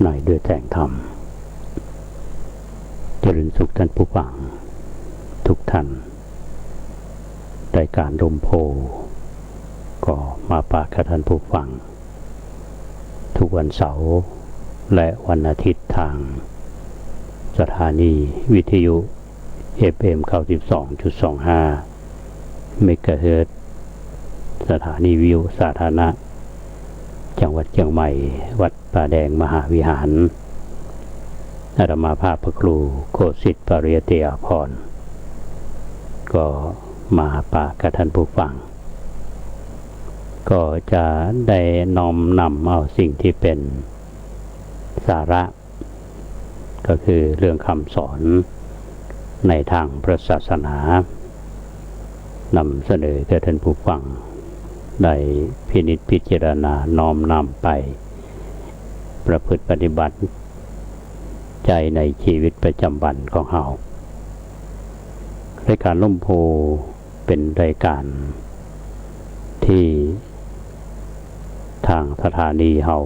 หน่อยด้วยแสงธรรมเจริญสุขท่านผู้ฟังทุกท่านรายการลมโพก็มาปากกับท่านผู้ฟังทุกวันเสาร์และวันอาทิตย์ทางสถานีวิทยุ FM 92.25 เมกะเฮิรตซ์สถานีวิทยุสาธารณะจังหวัดเชียงใหม่วัดป่าแดงมหาวิหารอาตมาภาพพระครูโคสิทธิ์ปริยติอาภรณ์ก็มาปากกับท่านผู้ฟังก็จะได้น้อมนำเอาสิ่งที่เป็นสาระก็คือเรื่องคำสอนในทางพระศาสนานำเสนอแก่ท่านผู้ฟังได้พินิจพิจารณาน้อมนำไปประพฤติปฏิบัติใจในชีวิตประจำวันของเรารายการล่มโพเป็นรายการที่ทางสถานีเรา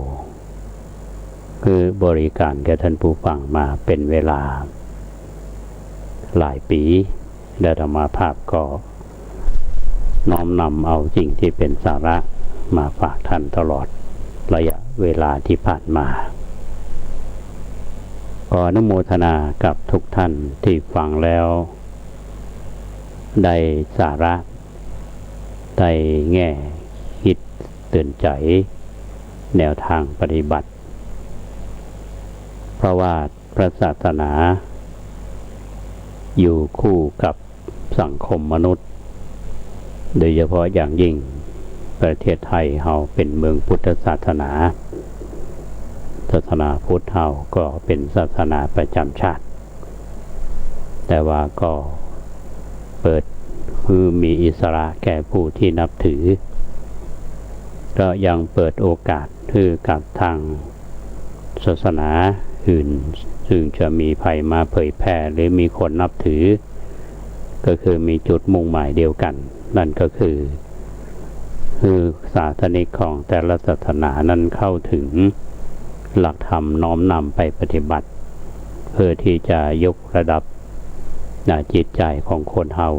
คือบริการแก่ท่านผู้ฟังมาเป็นเวลาหลายปีและธรรมาภาพก็น้อมนำเอาสิ่งที่เป็นสาระมาฝากท่านตลอดระยะเวลาที่ผ่านมาขออนุโมทนากับทุกท่านที่ฟังแล้วได้สาระได้แง่คิดเตือนใจแนวทางปฏิบัติเพราะว่าพระศาสนาอยู่คู่กับสังคมมนุษย์โดยเฉพาะอย่างยิ่งประเทศไทยเราเป็นเมืองพุทธศาสนาศาสนาพุทธเราก็เป็นศาสนาประจำชาติแต่ว่าก็เปิดคือมีอิสระแก่ผู้ที่นับถือก็ยังเปิดโอกาสให้กับทางศาสนาอื่นซึ่งจะมีภัยมาเผยแพร่หรือมีคนนับถือก็คือมีจุดมุ่งหมายเดียวกันนั่นก็คือศาสนิกของแต่ละศาสนานั้นเข้าถึงหลักธรรมน้อมนำไปปฏิบัติเพื่อที่จะยกระดับจิตใจของคนเฮา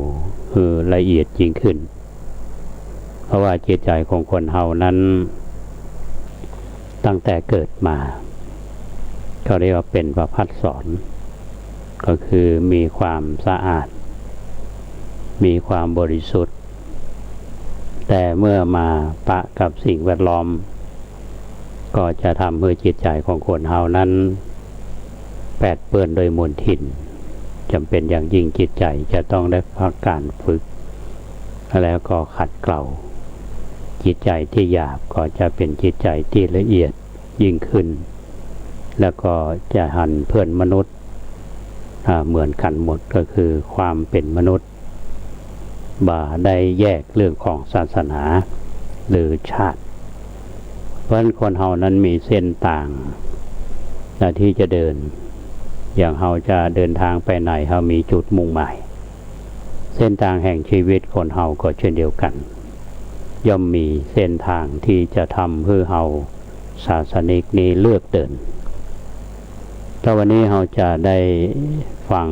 ละเอียดยิ่งขึ้นเพราะว่าจิตใจของคนเฮานั้นตั้งแต่เกิดมาเขาเรียกว่าเป็นประภัสสรก็คือมีความสะอาดมีความบริสุทธิ์แต่เมื่อมาปะกับสิ่งแวดล้อมก็จะทำให้จิตใจของคนเฮานั้นแปดเปื้อนโดยมลทินจำเป็นอย่างยิ่งจิตใจจะต้องได้พักการฝึกแล้วก็ขัดเกลาจิตใจที่หยาบก็จะเป็นจิตใจที่ละเอียดยิ่งขึ้นแล้วก็จะหันเพื่อนมนุษย์เหมือนกันหมดก็คือความเป็นมนุษย์บ่ได้แยกเรื่องของศาสนาหรือชาติเพราะคนเฮานั้นมีเส้นต่างที่จะเดินอย่างเฮาจะเดินทางไปไหนเฮามีจุดมุ่งหมายเส้นทางแห่งชีวิตคนเฮาก็เช่นเดียวกันย่อมมีเส้นทางที่จะทำเพื่อเฮาศาสนิกนี้เลือกเดินแต่วันนี้เราจะได้ฟัง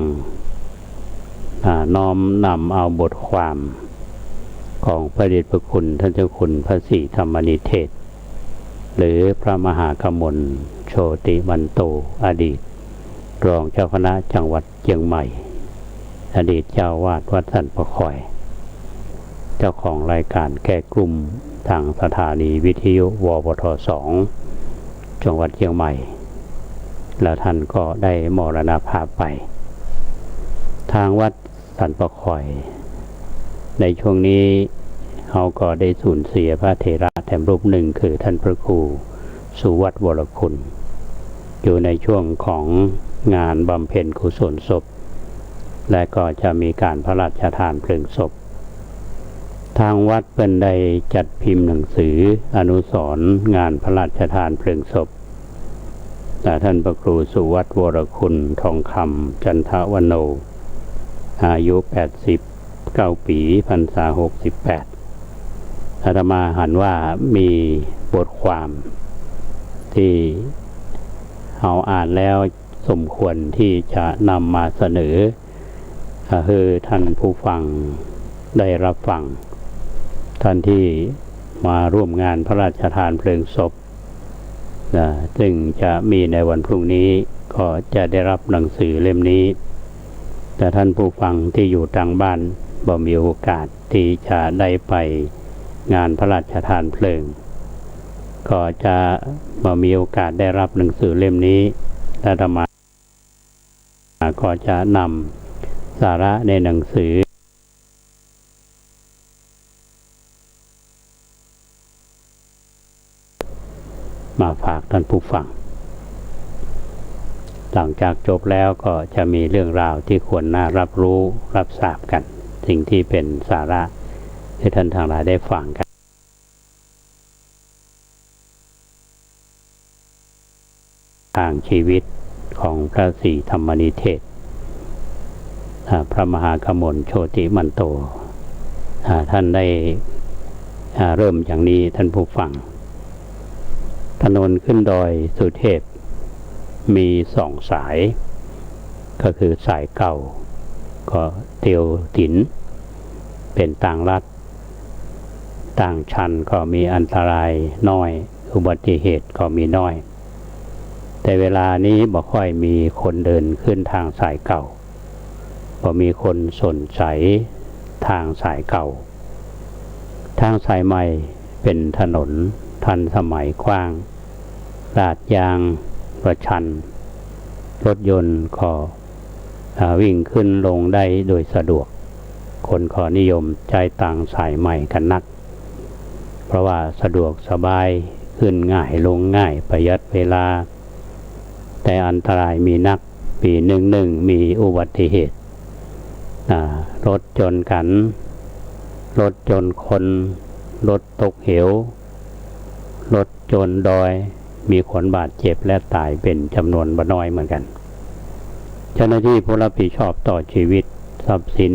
น้อมนำเอาบทความของพระเดชพระคุณท่านเจ้าคุณพระศรีธรรมนิเทศหรือพระมหากมลโชติมันโตอดีตรองเจ้าคณะจังหวัดเชียงใหม่อดีตเจ้าวาดวัดสันประคอยเจ้าของรายการแก้กลุ่มทางสถานีวิทยุวปท2จังหวัดเชียงใหม่แล้วท่านก็ได้มรณภาพไปทางวัดสันประคอยในช่วงนี้เขาก็ได้สูญเสียพระเถระแถมรูปหนึ่งคือท่านพระครูสุวัตวรคุณอยู่ในช่วงของงานบำเพ็ญกุศลศพและก็จะมีการพระราชทานเพลิงศพทางวัดเป็นได้จัดพิมพ์หนังสืออนุสรณ์งานพระราชทานเพลิงศพแต่ท่านพระครูสุวัตวรคุณทองคำจันทวโนอายุ89 ปีพรรษา68อาตมาหันว่ามีบทความที่ เราอ่านแล้วสมควรที่จะนำมาเสนอคือท่านผู้ฟังได้รับฟังท่านที่มาร่วมงานพระราชทานเพลิงศพซึ่งจะมีในวันพรุ่งนี้ก็จะได้รับหนังสือเล่มนี้แต่ท่านผู้ฟังที่อยู่ทางบ้านบ่มีโอกาสที่จะได้ไปงานพระราชทานเพลิงก็จะบ่มีโอกาสได้รับหนังสือเล่มนี้อาตมาก็จะนำสาระในหนังสือมาฝากท่านผู้ฟังหลังจากจบแล้วก็จะมีเรื่องราวที่ควรน่ารับรู้รับทราบกันสิ่งที่เป็นสาระให้ท่านทั้งหลายได้ฟังกันทางชีวิตของพระศรีธรรมนิเทศพระมหากมลโชติมันโตท่านได้เริ่มอย่างนี้ท่านผู้ฟังถนนขึ้นดอยสุเทพมี2 สายก็คือสายเก่าก็เตียวถินเป็นต่างลัดต่างชันก็มีอันตรายน้อยอุบัติเหตุก็มีน้อยแต่เวลานี้บ่ค่อยมีคนเดินขึ้นทางสายเก่าบ่มีคนสนใจทางสายเก่าทางสายใหม่เป็นถนนทันสมัยกว้างลาดยางประชันรถยนต์ก็วิ่งขึ้นลงได้โดยสะดวกคนขอนิยมใจต่างสายใหม่กันนักเพราะว่าสะดวกสบายขึ้นง่ายลงง่ายประหยัดเวลาแต่อันตรายมีนักปีหนึ่งมีอุบัติเหตุรถชนกันรถชนคนรถตกเหวรถชนดอยมีคนบาดเจ็บและตายเป็นจำนวนบ่น้อยเหมือนกันเจ้าหน้าที่ผู้รับผิดชอบต่อชีวิตทรัพย์สิน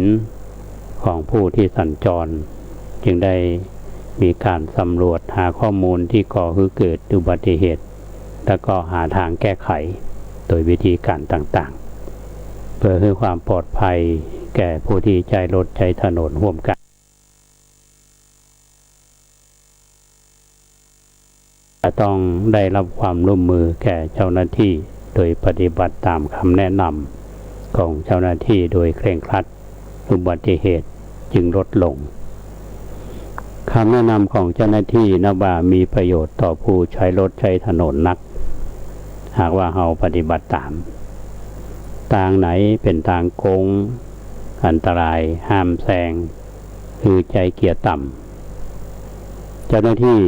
ของผู้ที่สัญจรจึงได้มีการสำรวจหาข้อมูลที่ก่อให้เกิดอุบัติเหตุแล้วก็หาทางแก้ไขโดยวิธีการต่างๆเพื่อให้ความปลอดภัยแก่ผู้ที่ใช้รถใช้ถนนร่วมกันต้องได้รับความร่วมมือแก่เจ้าหน้าที่โดยปฏิบัติตามคำแนะนำของเจ้าหน้าที่โดยเคร่งครัดอุบัติเหตุจึงลดลงคำแนะนำของเจ้าหน้าที่นับว่ามีประโยชน์ต่อผู้ใช้รถใช้ถนนนักหากว่าเราปฏิบัติตามทางไหนเป็นทางโค้งอันตรายห้ามแซงคือใจเกียร์ต่ำเจ้าหน้าที่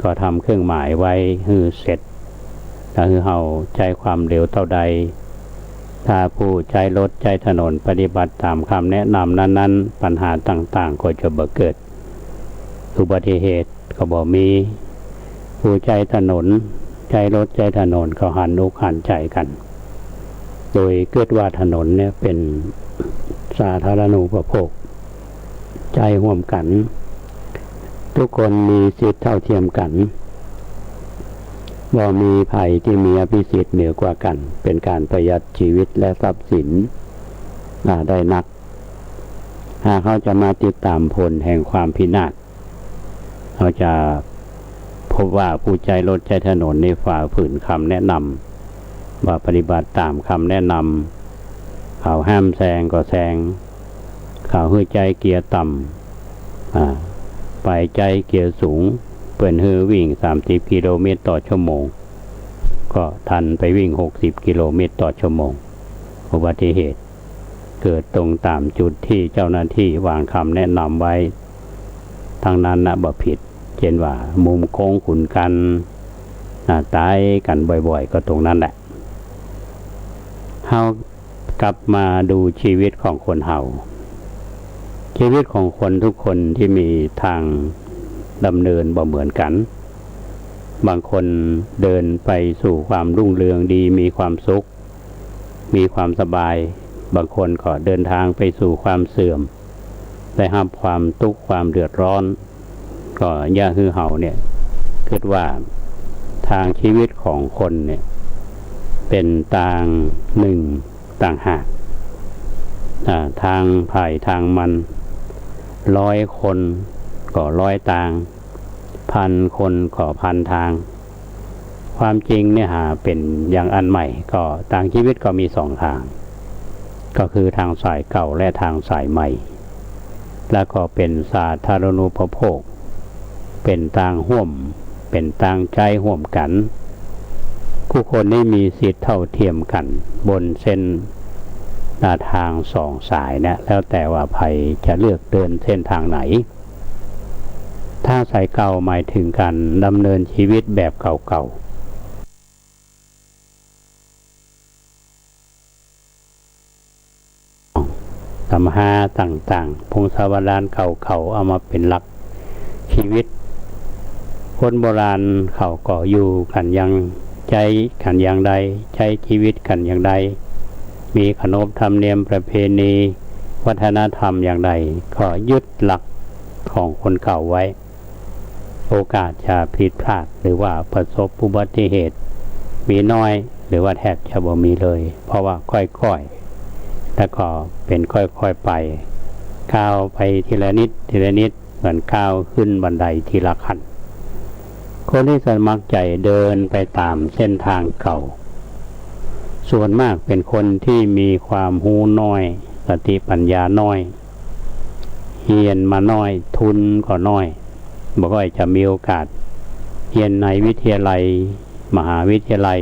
ก็ทำเครื่องหมายไว้ให้เสร็จถ้าเราใช้ความเร็วเท่าใดถ้าผู้ใช้รถใช้ถนนปฏิบัติตามคำแนะนำนั้นๆปัญหาต่างๆก็จะบ่เกิดอุบัติเหตุก็บ่มีผู้ใช้ถนนใช้รถใช้ถนนก็หันอกหันใจกันโดยเกิดว่าถนนเนี่ยเป็นสาธารณูปโภคใจร่วมกันทุกคนมีสิทธิเท่าเทียมกันบ่มีภัยที่มีอภิสิทธิ์เหนือกว่ากันเป็นการประหยัดชีวิตและทรัพย์สินได้นักหากเขาจะมาติดตามผลแห่งความพินาศเขาจะพบว่าผู้ใช้รถใช้ถนนในฝ่าฝืนคำแนะนำว่าปฏิบัติตามคำแนะนำเขาห้ามแซงก็แซงเขาให้ใจเกียร์ต่ำไปใจเกียร์สูงเปิ่นฮือวิ่ง30 กิโลเมตรต่อชั่วโมงก็ทันไปวิ่ง60 กิโลเมตรต่อชั่วโมงอุบัติเหตุเกิดตรงตามจุดที่เจ้าหน้าที่วางคำแนะนำไว้ทั้งนั้นนะบ่ผิดเช่นว่ามุมโค้งขุนกันตายกันบ่อยๆก็ตรงนั้นแหละเฮากลับมาดูชีวิตของคนเฮาชีวิตของคนทุกคนที่มีทางดำเนินบ่เหมือนกันบางคนเดินไปสู่ความรุ่งเรืองดีมีความสุขมีความสบายบางคนก็เดินทางไปสู่ความเสื่อมได้รับความทุกข์ความเดือดร้อนก็ย่าฮือเฮาเนี่ยคิดว่าทางชีวิตของคนเนี่ย เป็นต่างหนึ่งต่างหากทางไผ่ทางมัน100 คนก็100 ทาง1,000 คนก็1,000 ทางความจริงเนี่ยเป็นอย่างอันใหม่ก็ทางชีวิตก็มี2 ทางก็คือทางสายเก่าและทางสายใหม่แล้วก็เป็นสาธารณูปโภคเป็นทางร่วมเป็นทางใจร่วมกันผู้คนได้มีสิทธิเท่าเทียมกันบนเส้นทาง2 สายนะแล้วแต่ว่าใครจะเลือกเดินเส้นทางไหนถ้าสายเก่าหมายถึงการดำเนินชีวิตแบบเก่าๆธรรมะต่างๆพงศาวดารเก่าๆเอามาเป็นหลักชีวิตคนโบราณเขาก็อยู่กันอย่างใจกันอย่างใดใช้ชีวิตกันอย่างใดมีขนบธรรมเนียมประเพณีวัฒนธรรมอย่างใดก็ยึดหลักของคนเก่าไว้โอกาสจะผิดพลาดหรือว่าประสบอุบัติเหตุมีน้อยหรือว่าแทบจะบ่มีเลยเพราะว่าค่อยๆแล้วก็เป็นค่อยๆไปก้าวไปทีละนิดทีละนิดเหมือนก้าวขึ้นบันไดทีละขั้นคนที่สมัครใจเดินไปตามเส้นทางเก่าส่วนมากเป็นคนที่มีความรู้น้อยสติปัญญาน้อยเรียนมาน้อยทุนก็น้อยบ่ค่อยจะมีโอกาสเรียนในวิทยาลัยมหาวิทยาลัย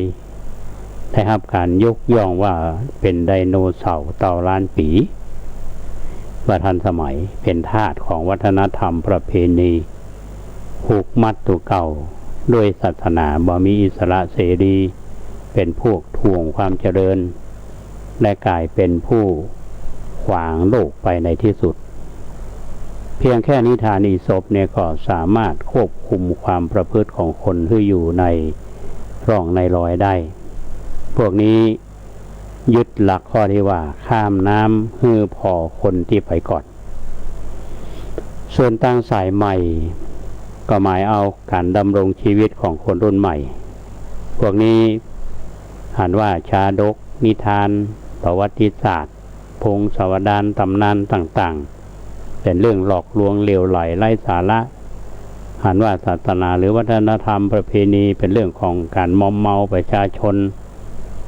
ได้รับการยกย่องว่าเป็นไดโนเสาร์เต่าล้านปีว่าทันสมัยเป็นทาสของวัฒนธรรมประเพณีผูกมัดตัวเก่าด้วยศาสนาบ่มีอิสระเสรีเป็นพวกทวงความเจริญและกลายเป็นผู้ขวางโลกไปในที่สุดเพียงแค่นิทานอีสปเนี่ยก็สามารถควบคุมความประพฤติของคนที่อยู่ในร่องในรอยได้พวกนี้ยึดหลักข้อที่ว่าข้ามน้ำให้พอคนที่ไปก่อนส่วนตั้งสายใหม่ก็หมายเอาการดำรงชีวิตของคนรุ่นใหม่พวกนี้อ่านว่าชาดกนิทานประวัติศาสตร์พงศาวดารตำนานต่างๆเป็นเรื่องหลอกลวงเลวไหลไร้สาระอ่านว่าศาสนาหรือวัฒนธรรมประเพณีเป็นเรื่องของการมอมเมาประชาชน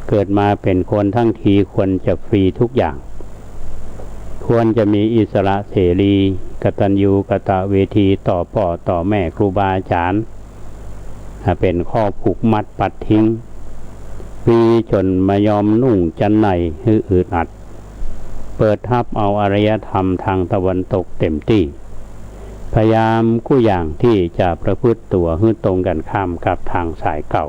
เกิดมาเป็นคนทั้งทีควรจะฟรีทุกอย่างควรจะมีอิสระเสรีกตัญญูกตเวทีต่อพ่อต่อแม่ครูบาอาจารย์เป็นข้อผูกมัดปัดทิ้งปีจนมายอมนุ่งจันในให้อึดอัดเปิดทับเอาอารยธรรมทางตะวันตกเต็มที่พยายามกู้อย่างที่จะประพฤติตัวให้ตรงกันข้ามกับทางสายเก่า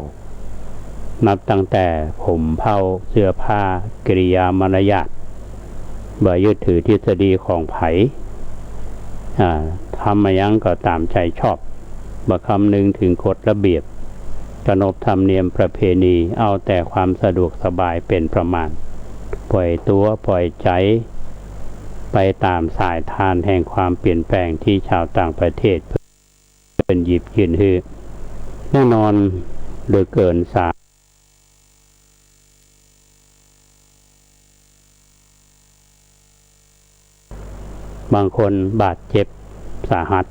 นับตั้งแต่ผมเผ้าเสื้อผ้ากิริยามารยาทบ่ยึดถือทฤษฎีของไผทำมายังก็ตามใจชอบบ่คำนึงถึงกฎระเบียบขนบธรรมเนียมประเพณีเอาแต่ความสะดวกสบายเป็นประมาณปล่อยตัวปล่อยใจไปตามสายทานแห่งความเปลี่ยนแปลงที่ชาวต่างประเทศเป็นหยิบยืนฮือแน่นอนโดยเกินสาบางคนบาดเจ็บสาหัส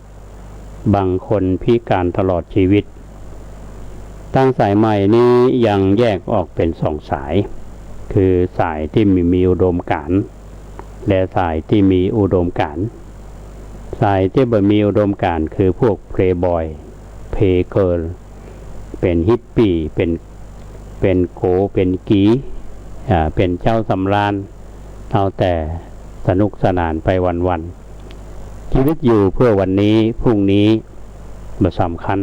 บางคนพิการตลอดชีวิตตั้งสายใหม่นี้ยังแยกออกเป็น2 สายคือสายที่มีอุดมการณ์และสายที่มีอุดมการณ์สายที่บ่มีอุดมการณ์คือพวกเพลย์บอยเพลย์เกิร์ลเป็นฮิปปี้เป็นโกเป็นกีเป็นเจ้าสำราญเอาแต่สนุกสนานไปวันๆชีวิตอยู่เพื่อวันนี้พรุ่งนี้บ่สำคัญ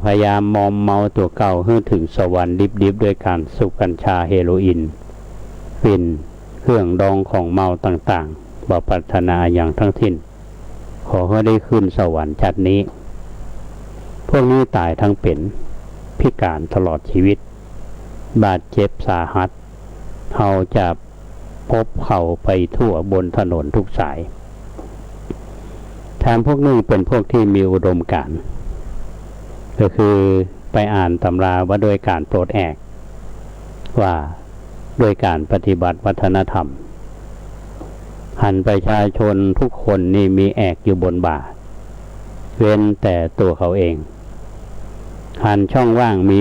พยายามมอมเมาตัวเก่าให้ถึงสวรรค์ดิบๆด้วยการสูบกัญชาเฮโรอีนฟินเครื่องดองของเมาต่างๆบ่ปรารถนาอย่างทั้งสิ้นขอให้ได้ขึ้นสวรรค์ชาตินี้พวกนี้ตายทั้งเป็นพิการตลอดชีวิตบาดเจ็บสาหัสเขาจะพบเขาไปทั่วบนถนนทุกสายแถมพวกนี้เป็นพวกที่มีอุดมการณ์ก็คือไปอ่านตำราว่าโดยการโปรดแอก ว่าด้วยการปฏิบัติวัฒนธรรมหันประชาชนทุกคนนี่มีแอกอยู่บนบ่าเว้นแต่ตัวเขาเองหันช่องว่างมี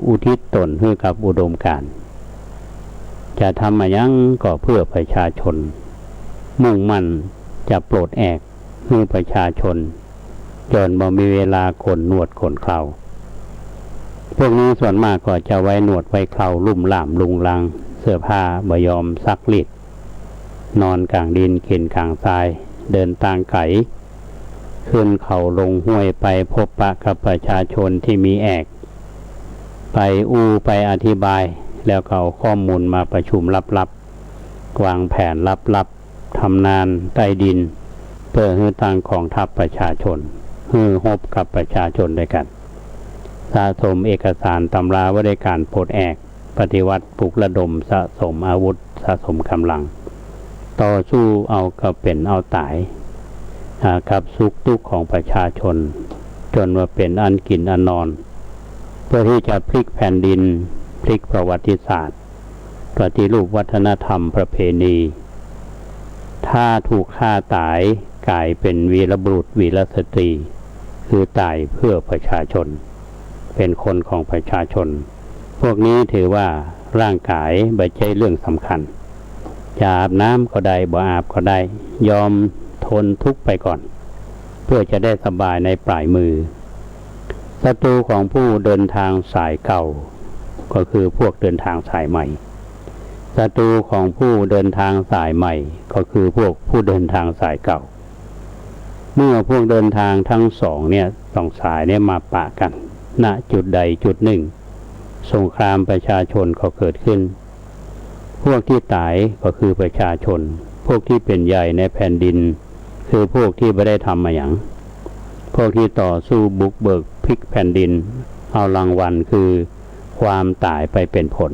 อุทิศตนให้กับอุดมการณ์จะทำมายังก็เพื่อประชาชนมุ่งมั่นจะโปรดแอกให้ประชาชนจนบ่มีเวลาขนหนวดขนเคราพวกนี้ส่วนมากก็จะไว้หนวดไว้เคราลุ่มล่ามลุงลังเสื้อผ้าบ่ยอมซักรีดนอนกลางดินกินกลางทรายเดินตางไก่ขึ้นเขาลงห้วยไปพบปะกับประชาชนที่มีแอกไปไปอธิบายแล้วก็เอาข้อมูลมาประชุมลับๆวางแผนลับๆทำนานใต้ดินเพื่อให้ตั้งของทัพประชาชนให้ฮบกับประชาชนด้วยกันสะสมเอกสารตำราว่าด้วยการปลดแอกปฏิวัติปลุกระดมสะสมอาวุธสะสมกำลังต่อสู้เอากับเป็นเอาตายกับสุขทุกข์ของประชาชนจนว่าเป็นอันกินอันนอนเพื่อที่จะพลิกแผ่นดินพลิกประวัติศาสตร์ปฏิรูปวัฒนธรรมประเพณีถ้าถูกฆ่าตายกลายเป็นวีรบุรุษวีรสตรีคือตายเพื่อประชาชนเป็นคนของประชาชนพวกนี้ถือว่าร่างกายไม่ใช่เรื่องสำคัญจะอาบน้ำก็ได้บ่อาบก็ได้ยอมทนทุกข์ไปก่อนเพื่อจะได้สบายในปลายมือศัตรูของผู้เดินทางสายเก่าก็คือพวกเดินทางสายใหม่ศัตรูของผู้เดินทางสายใหม่ก็คือพวกผู้เดินทางสายเก่าเมื่อพวกเดินทางทั้งสองสองสายมาปะกันณจุดใดจุดหนึ่งสงครามประชาชนก็เกิดขึ้นพวกที่ตายก็คือประชาชนพวกที่เป็นใหญ่ในแผ่นดินคือพวกที่ไม่ได้ทำมาอย่างพวกที่ต่อสู้บุกเบิกพลิกแผ่นดินเอารางวัลคือความตายไปเป็นผล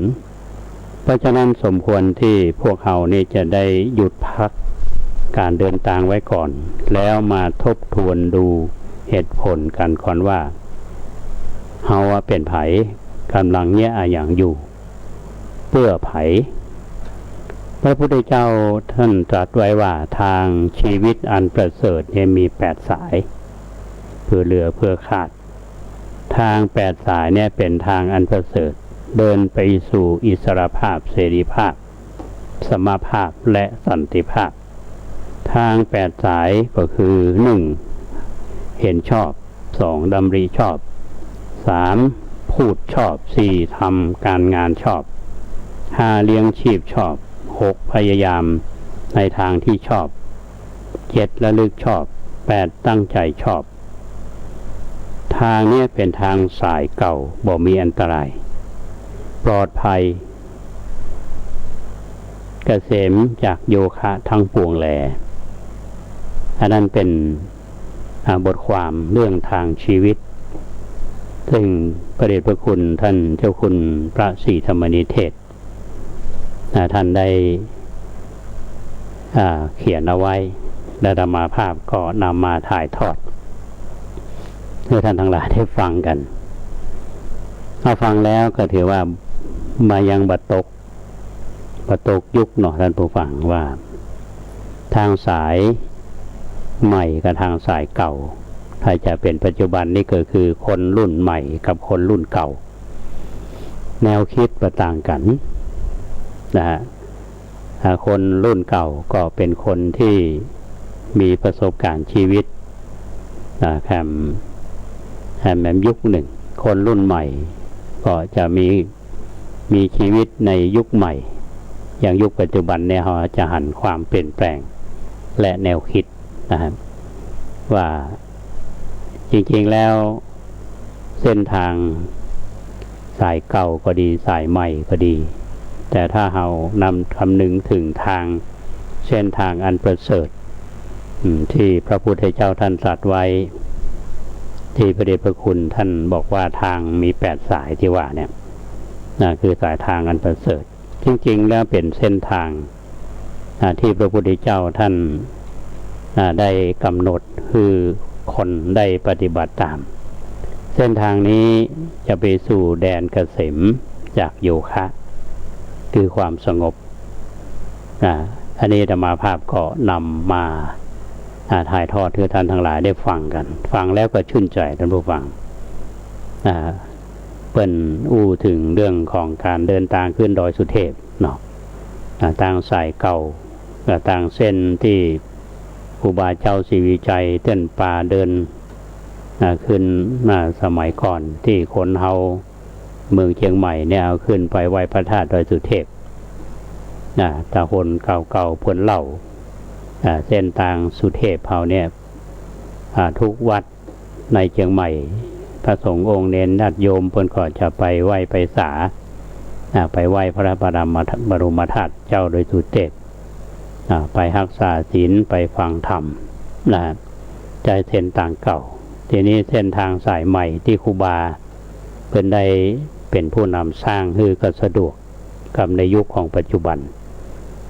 เพราะฉะนั้นสมควรที่พวกเขาจะได้หยุดพักการเดินทางไว้ก่อนแล้วมาทบทวนดูเหตุผลกันก่อนว่าเฮาเป็นไผกำลังอย่างอยู่เพื่อไผพระพุทธเจ้าท่านตรัสไว้ว่าทางชีวิตอันประเสริฐมี8สายเพื่อเหลือเพื่อขาดทาง8สายเป็นทางอันประเสริฐเดินไปสู่อิสรภาพเสรีภาพสมภาพและสันติภาพทาง8สายก็คือ 1. เห็นชอบ 2. ดำริชอบ 3. พูดชอบ 4. ทำการงานชอบ 5. เลี้ยงชีพชอบ 6. พยายามในทางที่ชอบ 7. ระลึกชอบ 8. ตั้งใจชอบทางนี้เป็นทางสายเก่าบ่มีอันตรายปลอดภัยเกษมจากโยคะทั้งปวงแลอันนั้นเป็นบทความเรื่องทางชีวิตซึ่งพระเดชพระคุณท่านเจ้าคุณพระศรีธรรมนิเทศท่านได้เขียนเอาไว้และธรรมาภาพก็นำมาถ่ายทอดให้ท่านทั้งหลายได้ฟังกันเอาฟังแล้วก็ถือว่ามายังบัดตกยุคเนาะท่านผู้ฟังว่าทางสายใหม่กับทางสายเก่าถ้าจะเป็นปัจจุบันนี่ก็คือคนรุ่นใหม่กับคนรุ่นเก่าแนวคิดต่างกันนะฮะคนรุ่นเก่าก็เป็นคนที่มีประสบการณ์ชีวิตแแบบยุคหนึ่งคนรุ่นใหม่ก็จะมีชีวิตในยุคใหม่อย่างยุคปัจจุบันเราจะหันความเปลี่ยนแปลงและแนวคิดนะครับว่าจริงๆแล้วเส้นทางสายเก่าก็ดีสายใหม่ก็ดีแต่ถ้าเรานำคำนึงถึงทางเส้นทางอันประเสริฐที่พระพุทธเจ้าท่านตรัสไว้ที่พระเดชพระคุณท่านบอกว่าทางมี8สายที่ว่าคือสายทางอันประเสริฐจริงๆแล้วเป็นเส้นทางที่พระพุทธเจ้าท่านได้กำหนดคือคนได้ปฏิบัติตามเส้นทางนี้จะไปสู่แดนเกษมจากโยคะ คือความสงบอันนี้อาตมาภาพก็นำมาถ่ายทอดให้ท่านทั้งหลายได้ฟังกันฟังแล้วก็ชื่นใจท่านผู้ฟังเปิ้นอู้ถึงเรื่องของการเดินทางขึ้นดอยสุเทพเนาะทางสายเก่าทางเส้นที่ครูบาเจ้าศรีวิจัยเต้นป่าเดินขึ้นสมัยก่อนที่คนเฮาเมืองเชียงใหม่เนี่ยเอาขึ้นไปไหว้พระธาตุดอยสุเทพตาคนเก่าๆเพิ่นเล่าเส้นทางสุเทพเฮาเนี่ยทุกวัดในเชียงใหม่พระสงฆ์องค์เน้นญาติโยมเพิ่นก็จะไปไหว้ไปสาไปไหว้พระบรมธาตุเจ้าดอยสุเทพไปรักษาศีลไปฟังธรรมใจเส้นทางเก่าทีนี้เส้นทางสายใหม่ที่ครูบาเป็นได้เป็นผู้นำสร้างคือก็สะดวกกับในยุคของปัจจุบัน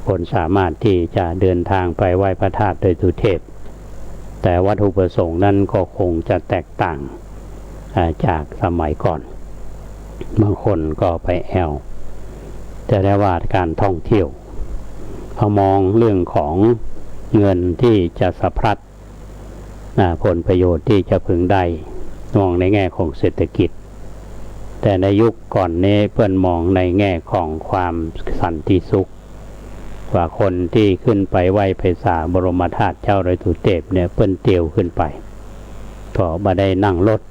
คนสามารถที่จะเดินทางไปไหว้พระธาตุดอยสุเทพแต่วัตถุประสงค์นั้นก็คงจะแตกต่างจากสมัยก่อนบางคนก็ไปแอวจะได้ว่าการท่องเที่ยวเขามองเรื่องของเงินที่จะสะพัดผลประโยชน์ที่จะพึงได้มองในแง่ของเศรษฐกิจแต่ในยุคก่อนนี้เพื่อนมองในแง่ของความสันติสุขกว่าคนที่ขึ้นไปไหว้พระสาบรมธาตุเจ้าดอยสุเทพเนี่ยเพื่อนเตียวขึ้นไปก็บ่ได้นั่งรถ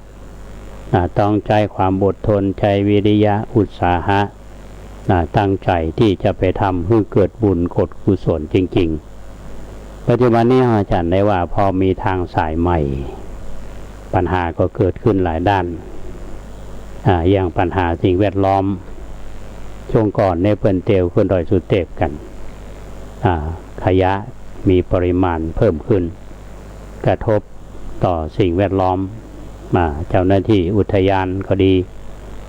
ต้องใจความอดทนใจวิริยะอุตสาหะตั้งใจที่จะไปทำให้เกิดบุญกฎกุศลจริงๆปัจจุบันนี้อาจารย์ได้ว่าพอมีทางสายใหม่ปัญหาก็เกิดขึ้นหลายด้านอย่างปัญหาสิ่งแวดล้อมช่วงก่อนในเปิ้นเตียวขึ้นดอยสุเทพกันขยะมีปริมาณเพิ่มขึ้นกระทบต่อสิ่งแวดล้อมเจ้าหน้าที่อุทยานก็ดี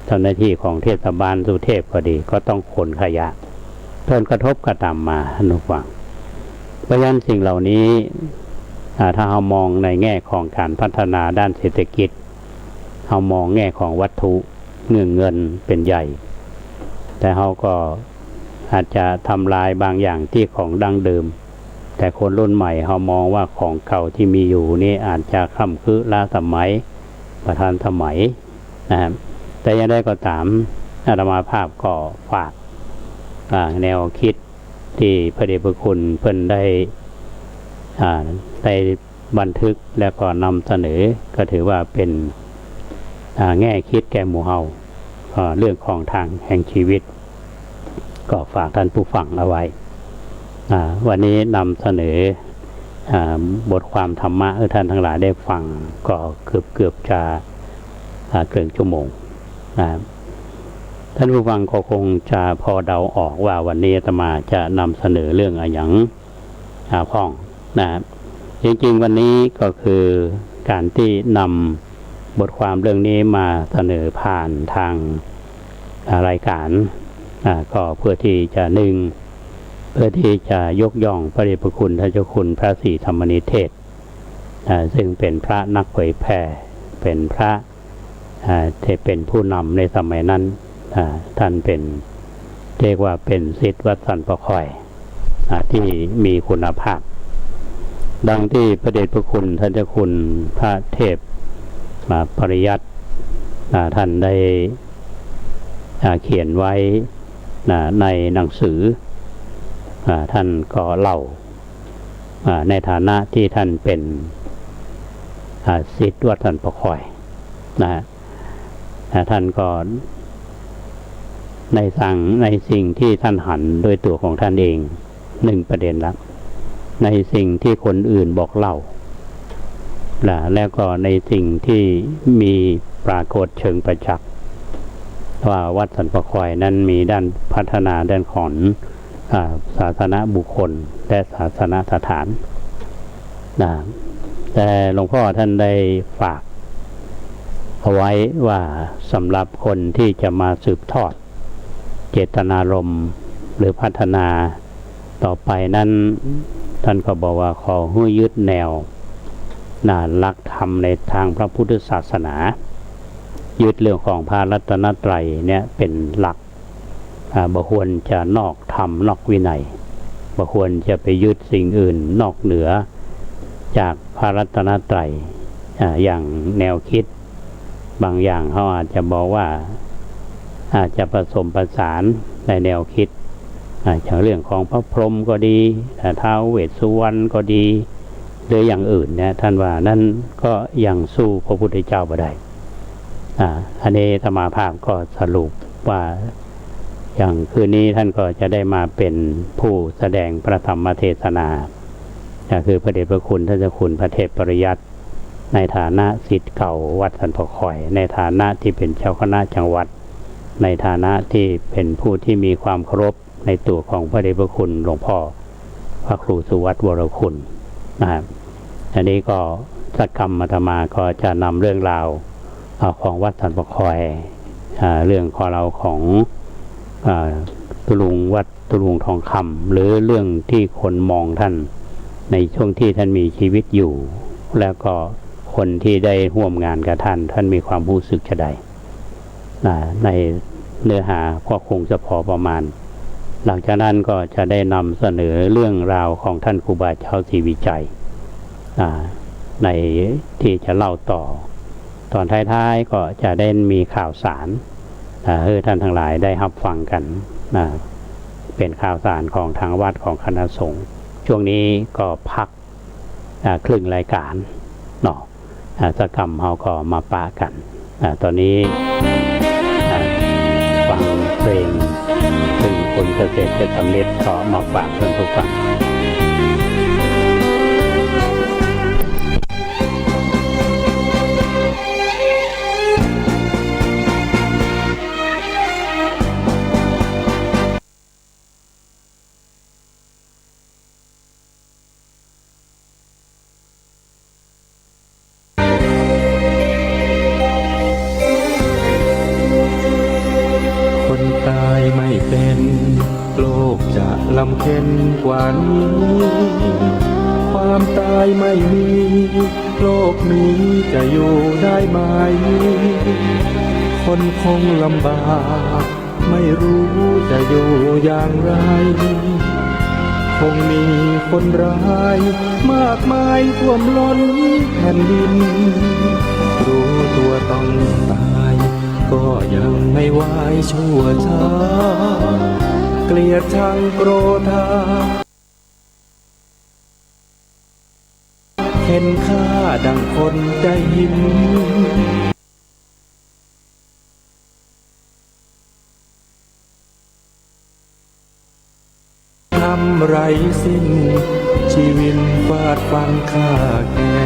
เจ้าหน้าที่ของเทศบาลสุเทพก็ดีก็ต้องขนขยะเพิ่มกระทบกระตามมาหนุฟังเพราะฉะนั้นสิ่งเหล่านี้ถ้าเรามองในแง่ของการพัฒนาด้านเศรษฐกิจเรามองแง่ของวัตถุเงินเป็นใหญ่แต่เราก็อาจจะทำลายบางอย่างที่ของดั้งเดิมแต่คนรุ่นใหม่เรามองว่าของเก่าที่มีอยู่นี่อาจจะค่ำคือล้าสมัยประทานสมัยนะครับแต่ยังได้ก็ตามอาตมาภาพก็ฝากแนวคิดที่พระเดชพระคุณเพิ่นได้บันทึกและก็นำเสนอก็ถือว่าเป็นแง่คิดแก่หมู่เฮาเรื่องของทางแห่งชีวิตก็ฝากท่านผู้ฟังเอาไว้วันนี้นำเสนอบทความธรรมะให้ท่านทั้งหลายได้ฟังก็เกือบจะเกินชั่วโมงท่านผู้ฟังก็คงจะพอเดาออกว่าวันนี้อาตมาจะนำเสนอเรื่องอะไรอย่างพ้องจริงๆวันนี้ก็คือการที่นำบทความเรื่องนี้มาเสนอผ่านทางรายการก็เพื่อที่จะเพื่อที่จะยกย่องพระเดชพระคุณท่านเจ้าคุณพระศรีธรรมนิเทศซึ่งเป็นพระนักเผยแผ่เป็นพระที่เป็นผู้นำในสมัยนั้นท่านเป็นเรียกว่าเป็นศิษย์วัดสันประคอยที่มีคุณภาพดังที่พระเดชพระคุณท่านเจ้าคุณพระเทพปริยัติท่านได้เขียนไว้ในหนังสือท่านก็เล่าในฐานะที่ท่านเป็นศิษย์วัดสันประคอยท่านก็ในสิ่งที่ท่านหันโดยตัวของท่านเอง1ประเด็นละในสิ่งที่คนอื่นบอกเล่าแล้วก็ในสิ่งที่มีปรากฏเชิงประจักษ์ว่าวัดสันประคอยนั้นมีด้านพัฒนาด้านของศาสนบุคคลและศาสนสถานแต่หลวงพ่อท่านได้ฝากเอาไว้ว่าสำหรับคนที่จะมาสืบทอดเจตนารมณ์หรือพัฒนาต่อไปนั้นท่านก็บอกว่าขอให้ยึดแนวหลักธรรมในทางพระพุทธศาสนายึดเรื่องของพระรัตนตรัยเนี่ยเป็นหลัก บ่ควรจะนอกธรรมนอกวินัยบ่ควรจะไปยึดสิ่งอื่นนอกเหนือจากพระรัตนตรัยอย่างแนวคิดบางอย่างเขาอาจจะบอกว่าอาจจะผสมผสานในแนวคิดอย่างเรื่องของพระพรหมก็ดีท้าวเวสสุวรรณก็ดีหรืออย่างอื่นเนี่ยท่านว่านั่นก็ยังสู้พระพุทธเจ้าบ่ได้อันนี้ธรรมาภาพก็สรุปว่าอย่างคืนนี้ท่านก็จะได้มาเป็นผู้แสดงพระธรรมเทศนาคือพระเดชพระคุณท่านเจ้าคุณพระเทพปริยัติในฐานะศิษย์เก่าวัดสันปะคอยในฐานะที่เป็นเจ้าคณะจังหวัดในฐานะที่เป็นผู้ที่มีความเคารพในตัวของพระเดชพระคุณหลวงพ่อพระครูสุวัตวรคุณนะครับอันนี้ก็สักกรรมอาตมาก็จะนำเรื่องราวของวัดสันปะคอยเรื่องของเราของตุลุงวัดตุลุงทองคำหรือเรื่องที่คนมองท่านในช่วงที่ท่านมีชีวิตอยู่แล้วก็คนที่ได้ร่วมงานกับท่านมีความรู้สึกจะใดในเนื้อหาก็คงจะพอประมาณหลังจากนั้นก็จะได้นำเสนอเรื่องราวของท่านครูบาเจ้าศรีวิจัยในที่จะเล่าต่อตอนท้ายๆก็จะได้มีข่าวสารให้ท่านทั้งหลายได้รับฟังกันเป็นข่าวสารของทางวัดของคณะสงฆ์ช่วงนี้ก็พักครึ่งรายการเนาะสักกรรมเขาก็มาปะกันตอนนี้ฟังเพลงซึ่งคนเกษตรจะสำเร็จก็มาฝากเพื่อนผู้ฟังลำเค็ญกว่านี้ความตายไม่มีโลกนี้จะอยู่ได้ไหมคนคงลำบากไม่รู้จะอยู่อย่างไรคงมีคนร้ายมากมายท่วมล้นแผ่นดินรู้ตัวต้องตายก็ยังไม่ไหวชั่วช้าเกลียดชังโกรธาเห็นค่าดังคนใจหินทำไรสิ้นชีวิตฟาดฟันค่าแก่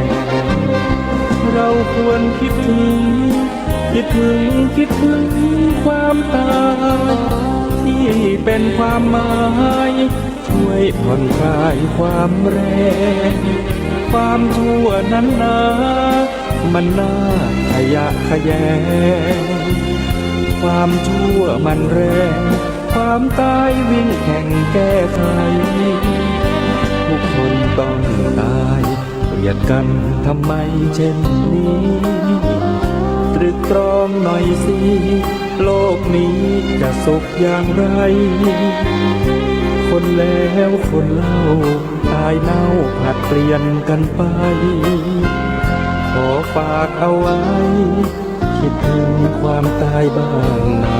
เราควรคิดถึงความตายที่เป็นความหมายช่วยผ่อนคลายความแรงความชั่วนั้นนามันน่าขยะแขยงความชั่วมันแรงความตายวิ่งแข่งแก้ไขทุกคนต้องตายเกลียดกันทำไมเช่นนี้ตรึกตรองหน่อยสิโลกนี้จะสุขอย่างไรคนแล้วคนเล่าตายเน่าผลัดเปลี่ยนกันไปขอฝากเอาไว้คิดถึงความตายบ้างนะ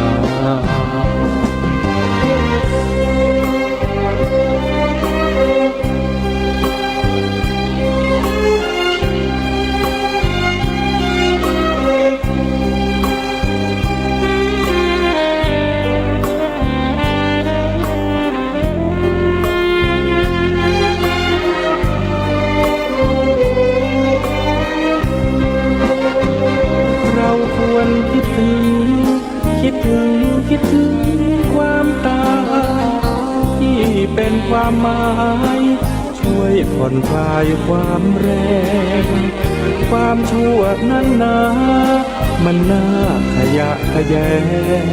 คิดถึงความตายที่เป็นความหมายช่วยผ่อนคลายความแรงความชั่วนั้นนามันน่าขยะแขยง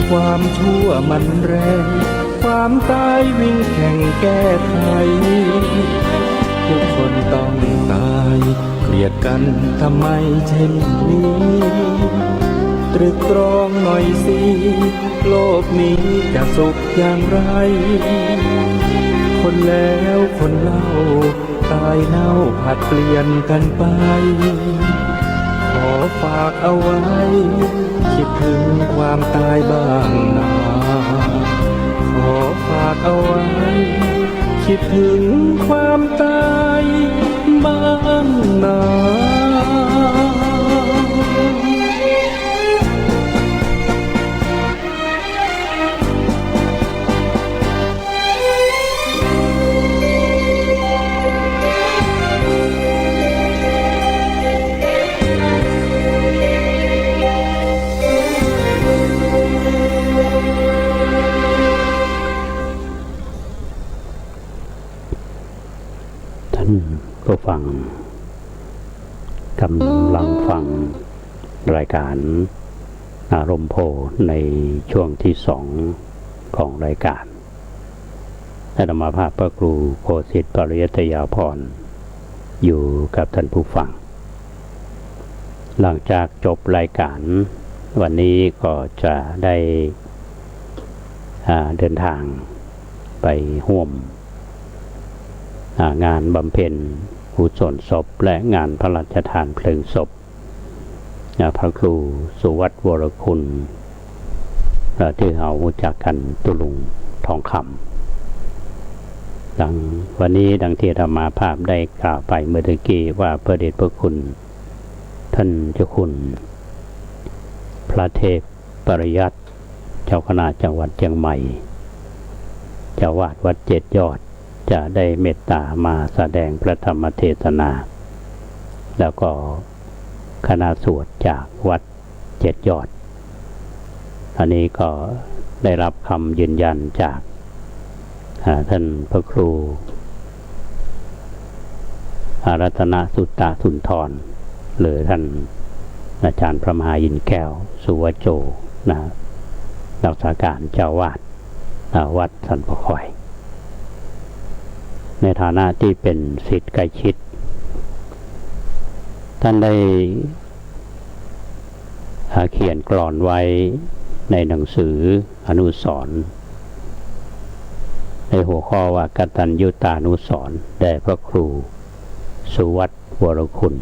ความชั่วมันแรงความตายวิ่งแข่งแก้ไขทุกคนต้องตายเกลียดกันทำไมเช่นนี้ต ตรึกตรองหน่อยสิโลกนี้จะสุขอย่างไรคนแล้วคนเล่าตายเน่าผัดเปลี่ยนกันไปขอฝากเอาไว้คิดถึงความตายบ้างนะขอฝากเอาไว้คิดถึงความตายบ้างนะ ผู้ฟังกำลังฟังรายการอารมณ์โพในช่วงที่สองของรายการและธรรมภาพพระครูโคสิทธิ์ปริยัตยาภรณ์อยู่กับท่านผู้ฟังหลังจากจบรายการวันนี้ก็จะได้เดินทางไปร่วมงานบำเพ็ญกุศลศพและงานพระราชทานเพลิงศพพระครูสุวัตวรคุณที่เรารู้จักกันตุลุงทองคำดังวันนี้ดังที่ธรรมาภาพได้กล่าวไปเมื่อตะกี้ว่าพระเดชพระคุณท่านเจ้าคุณพระเทพปริยัติเจ้าคณะจังหวัดเชียงใหม่เจ้าวาดวัดเจ็ดยอดจะได้เมตตามาแสดงพระธรรมเทศนาแล้วก็คณะสวดจากวัดเจ็ดยอดอันนี้ก็ได้รับคำยืนยันจากท่านพระครูรัตนสุตตะสุนทรหรือท่านอาจารย์พระมหาอินแก้วสุวโจรักษาการเจ้าวาดวัดสันปะคอยในฐานะที่เป็นศิษย์ใกล้ชิดท่านได้เขียนกลอนไว้ในหนังสืออนุสรณ์ในหัวข้อว่ากตัญญูตานุสรณ์แด่พระครูสุวัตวรคุณ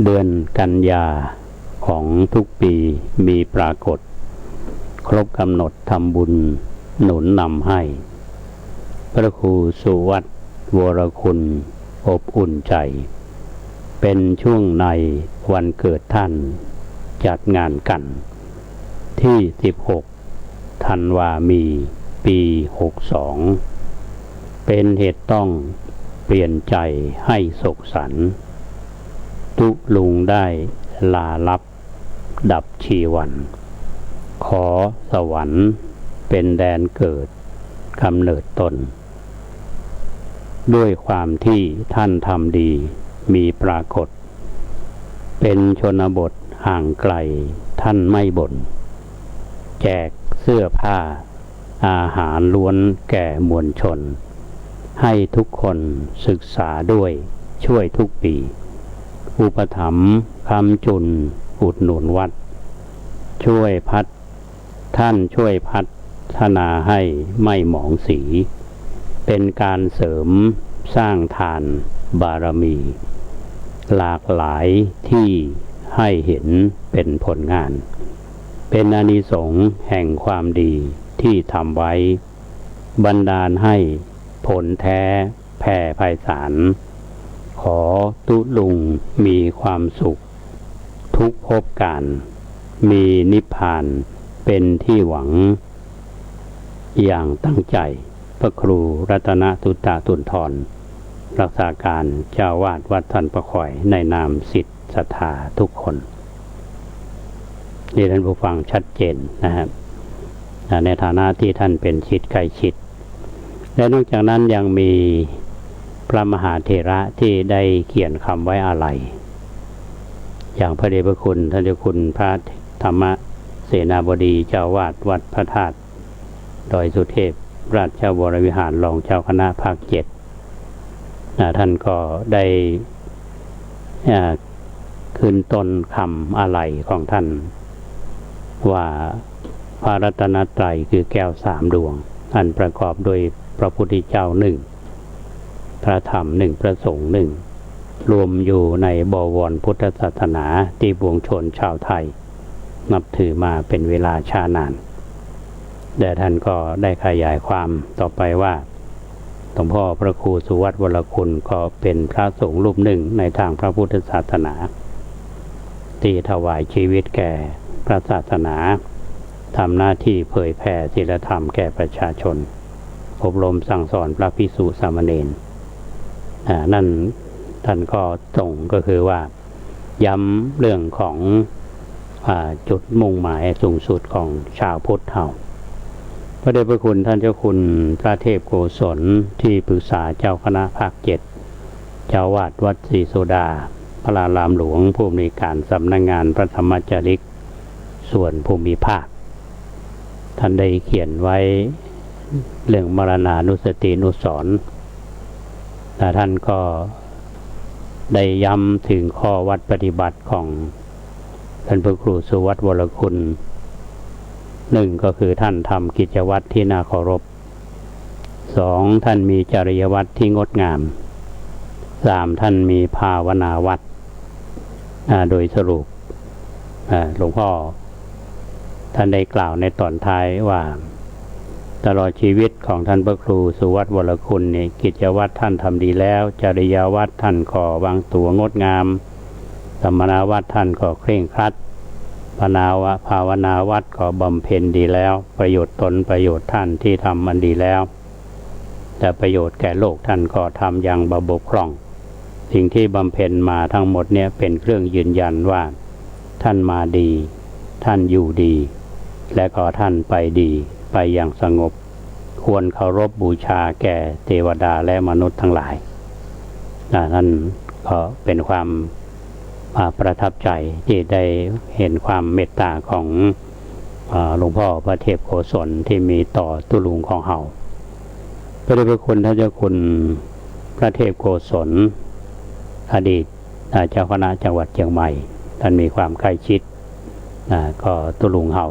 เดือนกันยาของทุกปีมีปรากฏครบกำหนดทำบุญหนุนนำให้พระครูสุวัตวรคุณอบอุ่นใจเป็นช่วงในวันเกิดท่านจัดงานกันที่16ธันวามีปี62เป็นเหตุต้องเปลี่ยนใจให้โศกสันตุลุงได้ลาลับดับชีวันขอสวรรค์เป็นแดนเกิดกำเนิดตนด้วยความที่ท่านทำดีมีปรากฏเป็นชนบทห่างไกลท่านไม่บ่นแจกเสื้อผ้าอาหารล้วนแก่มวลชนให้ทุกคนศึกษาด้วยช่วยทุกปีอุปถัมภ์คำจุนอุดหนุนวัดช่วยท่านช่วยพัฒนาให้ไม่หมองสีเป็นการเสริมสร้างทานบารมีหลากหลายที่ให้เห็นเป็นผลงานเป็นอานิสงส์แห่งความดีที่ทำไว้บันดาลให้ผลแท้แผ่ไพศาลขอตุลุงมีความสุขทุกภพการมีนิพพานเป็นที่หวังอย่างตั้งใจพระครูรัตนสุตตะสุนทรรักษาการเจ้าวาดวัดสันปะคอยในนามศิษย์ศรัทธาทุกคนนี่ท่านผู้ฟังชัดเจนนะครับในฐานะที่ท่านเป็นศิษย์ใกล้ชิดและนอกจากนั้นยังมีพระมหาเถระที่ได้เขียนคำไว้อาลัยอย่างพระเดชพระคุณท่านเจ้าคุณพระธรรมเสนาบดีเจ้าวาดวัดพระธาตุดอยสุเทพราชวรวิหารรองเจ้าคณะภาค7ท่านก็ได้ ขึ้นต้นคำอะไรของท่านว่าพระรัตนตรัยคือแก้ว3 ดวงอันประกอบโดยพระพุทธเจ้า1พระธรรม1พระสงฆ์1รวมอยู่ในบวรพุทธศาสนาที่ปวงชนชาวไทยนับถือมาเป็นเวลาช้านานแต่ท่านก็ได้ขยายความต่อไปว่าหลวงพ่อพระครูสุวัตวรคุณก็เป็นพระสงฆ์รูปหนึ่งในทางพระพุทธศาสนาที่ถวายชีวิตแก่พระศาสนาทำหน้าที่เผยแผ่ศีลธรรมแก่ประชาชนอบรมสั่งสอนพระภิกษุสามเณรนั่นท่านก็ตรงก็คือว่าย้ำเรื่องของจุดมุ่งหมายสูงสุดของชาวพุทธเราพระเดชพระคุณท่านเจ้าคุณพระเทพโกศลที่ปรึกษาเจ้าคณะภาค7เจ้าวาดวัดศรีโสดาพระรามหลวงผู้อำนวยการสำนักงานพระธรรมจาริกส่วนภูมิภาคท่านได้เขียนไว้เรื่องมรณานุสตินุสรณ์แต่ท่านก็ได้ย้ำถึงข้อวัดปฏิบัติของท่านพระครูสุวัตวรคุณ1ก็คือท่านทำกิจวัตรที่น่าเคารพ2ท่านมีจริยวัตรที่งดงาม3ท่านมีภาวนาวัตรโดยสรุปหลวงพ่อท่านได้กล่าวในตอนท้ายว่าตลอดชีวิตของท่านพระครูสุวัตวรคุณนี่กิจวัตรท่านทำดีแล้วจริยวัตรท่านก็วางตัวงดงามสมณวัตรท่านก็เคร่งครัดภาวนาวัตรก็บำเพ็ญดีแล้วประโยชน์ตนประโยชน์ท่านที่ทำมันดีแล้วแต่ประโยชน์แก่โลกท่านก็ทำอย่างบกพร่องสิ่งที่บำเพ็ญมาทั้งหมดเนี่ยเป็นเครื่องยืนยันว่าท่านมาดีท่านอยู่ดีและก็ท่านไปดีไปอย่างสงบควรเคารพบูชาแก่เทวดาและมนุษย์ทั้งหลายท่านก็เป็นความประทับใจที่ได้เห็นความเมตตาของหลวงพ่อพระเทพโกศลที่มีต่อตุลุงของเฮาพระเดชพระคุณท่านเจ้าคุณพระเทพโกศลอดีตเจ้าคณะจังหวัดเชียงใหม่ท่านมีความใกล้ชิดก็ตุลุงเฮา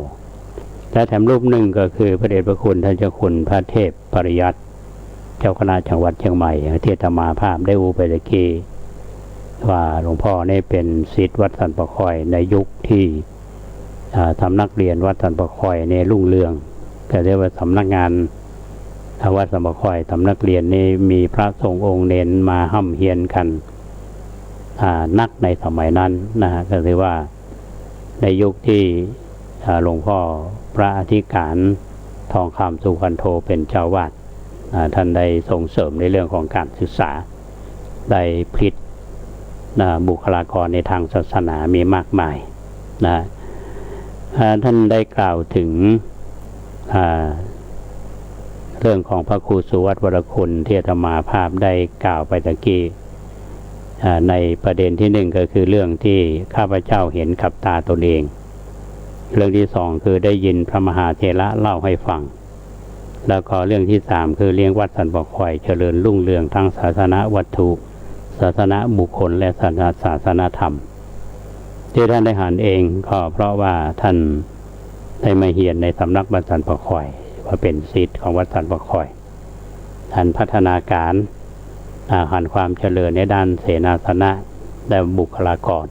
และแถมรูปหนึ่งก็คือพระเดชพระคุณท่านเจ้าคุณพระเทพปริยัติเจ้าคณะจังหวัดเชียงใหม่ที่อาตมาภาพได้อุปถัมภ์ว่าหลวงพ่อนี่เป็นศิษย์วัดสันปะคอยในยุคที่ทำนักเรียนวัดสันปะคอยในรุ่งเรืองก็เรียกว่าสำนักงานวัดสันปะคอยทำนักเรียนนี่มีพระสงฆ์องค์เน้นมาห้ำเฮียนกันนักในสมัยนั้นก็เรียกว่าในยุคที่หลวงพ่อพระอธิการทองคำสุวรรณโธเป็นเจ้าวาดท่านได้ส่งเสริมในเรื่องของการศึกษาได้ผลิตบุคลากรในทางศาสนามีมากมายท่านได้กล่าวถึงเรื่องของพระครูสุวัตวรคุณที่อาตมาภาพได้กล่าวไปตะกี้ในประเด็นที่1ก็คือเรื่องที่ข้าพเจ้าเห็นกับตาตนเองเรื่องที่2คือได้ยินพระมหาเถระเล่าให้ฟังแล้วก็เรื่องที่3คือเลี้ยงวัดสันปะคอยเจริญรุ่งเรืองทั้งศาสนาวัตถุศาสนาบุคคลและศาสนาธรรมที่ท่านได้หันเองก็เพราะว่าท่านได้มาเรียนในสำนักวัดสันปะคอยว่าเป็นศิษย์ของวัดสันปะคอยท่านพัฒนาการหันความเจริญในด้านเสนาสนะและบุคลากร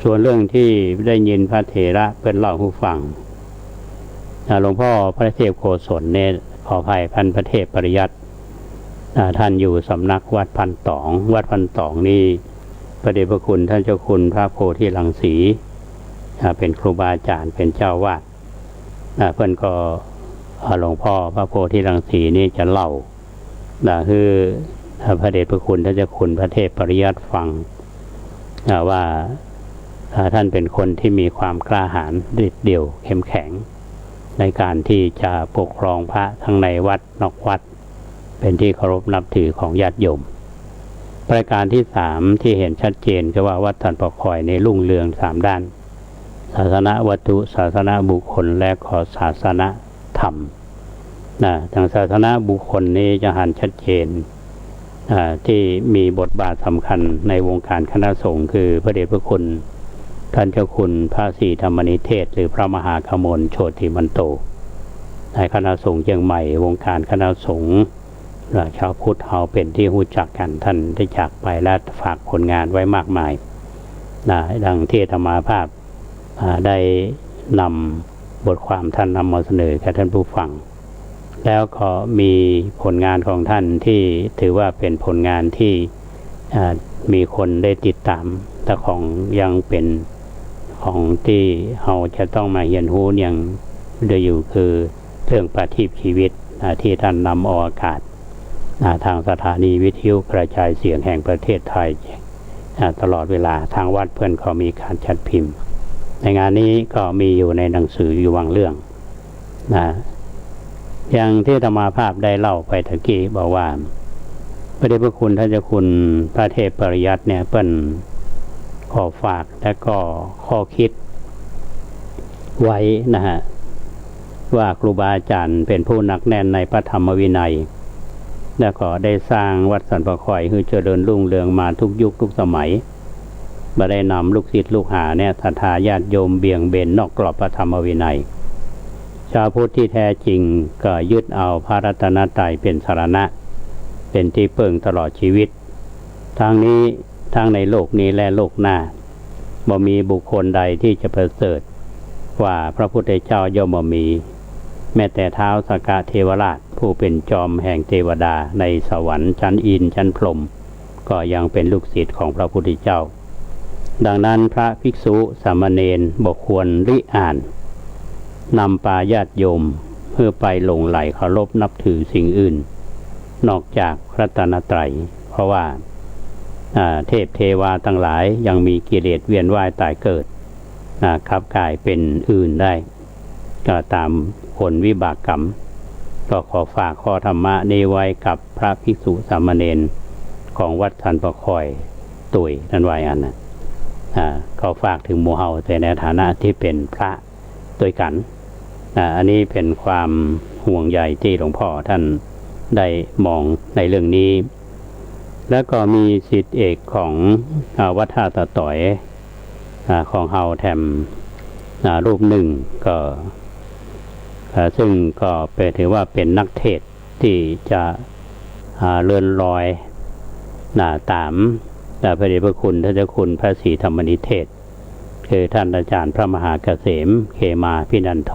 ส่วนเรื่องที่ได้ยินพระเถระเป็นเล่าให้ฟังหลวงพ่อพระเทพโกศลเนี่ยขออภัยพันพระเทพปริยัติท่านอยู่สำนักวัดพันตองวัดพันตองนี่พระเดชพระคุณท่านเจ้าคุณพระโพธิรังสีเป็นครูบาอาจารย์เป็นเจ้าวาดเพื่อนก็หลวงพ่อพระโพธิรังสีนี่จะเล่าคือพระเดชพระคุณท่านเจ้าคุณพระเทพปริยัติฟังว่าท่านเป็นคนที่มีความกล้าหาญเด็ดเดี่ยวเข้มแข็งในการที่จะปกครองพระทั้งในวัดนอกวัดเป็นที่เคารพนับถือของญาติโยมประการที่3ที่เห็นชัดเจนก็ว่าวัดสันปะคอยในรุ่งเรือง3ด้านศาสนาวัตถุศาสนาบุคคลและก็ศาสนาธรรมทางศาสนาบุคคลนี้จะหันชัดเจน ที่มีบทบาทสำคัญในวงการคณะสงฆ์คือพระเดชพระคุณท่านเจ้าคุณพระศรีธรรมนิเทศหรือพระมหากมลโชติมันโตในคณะสงฆ์เชียงใหม่วงการคณะสงฆ์ชาวพุทธเราเป็นที่รู้จักกันท่านได้จากไปและฝากผลงานไว้มากมายดังที่อาตมาภาพได้นำบทความท่านนำมาเสนอแก่ท่านผู้ฟังแล้วก็มีผลงานของท่านที่ถือว่าเป็นผลงานที่มีคนได้ติดตามแต่ของยังเป็นของที่เราจะต้องมาเรียนรู้อย่างเดียวอยู่คือเรื่องประทีปชีวิตที่ท่านนำออกอากาศทางสถานีวิทยุกระจายเสียงแห่งประเทศไทยตลอดเวลาทางวัดเพื่อนก็มีการจัดพิมพ์ในงานนี้ก็มีอยู่ในหนังสืออยู่บางเรื่องอย่างที่ธรรมาภาพได้เล่าไปตะกี้บอกว่าพระเดชพระคุณท่านเจ้าคุณพระเทพปริยัติเนี่ยเปิ้นขอฝากและก็ข้อคิดไว้นะฮะว่าครูบาอาจารย์เป็นผู้หนักแน่นในพระธรรมวินัยและก็ได้สร้างวัดสันปะข่อยให้เจริญรุ่งเรืองมาทุกยุคทุกสมัยมาได้นำลูกศิษย์ลูกหาเนี่ยศรัทธาญาติโยมเบี่ยงเบนนอกกรอบพระธรรมวินัยชาวพุทธที่แท้จริงก็ยึดเอาพระรัตนตรัยเป็นสรณะเป็นที่เพิ่งตลอดชีวิตทั้งนี้ทั้งในโลกนี้และโลกหน้าบ่มีบุคคลใดที่จะประเสริฐกว่าพระพุทธเจ้าย่อมบ่มีแม้แต่ท้าวสักกะเทวราชผู้เป็นจอมแห่งเทวดาในสวรรค์ชั้นอินทร์ชั้นพรหมก็ยังเป็นลูกศิษย์ของพระพุทธเจ้าดังนั้นพระภิกษุสามเณรบ่ควรริอ่านนำปาญาติโยมเพื่อไปหลงไหลเคารพนับถือสิ่งอื่นนอกจากพระรัตนตรัยเพราะว่าเทพเทวาทั้งหลายยังมีกิเลสเวียนว่ายตายเกิดขับกายเป็นอื่นได้ก็ตามผลวิบากกรรมก็ขอฝากข้อธรรมะนี้ไว้กับพระภิกษุสามเณรของวัดสันปะข่อยตุยนั่นไว้อันนะก็ฝากถึงหมู่เฮาแต่ในฐานะที่เป็นพระด้วยกันอันนี้เป็นความห่วงใยที่หลวงพ่อท่านได้มองในเรื่องนี้แล้วก็มีศิษย์เอกของวัดท่าตะต่อยของเฮาแถมรูปหนึ่งก็ซึ่งก็เป็นถือว่าเป็นนักเทศที่จะเลื่อนลอยตามพระเดชพระคุณท่านเจ้าคุณพระศรีธรรมนิเทศคือท่านอาจารย์พระมหาเกษมเขมาพินันโท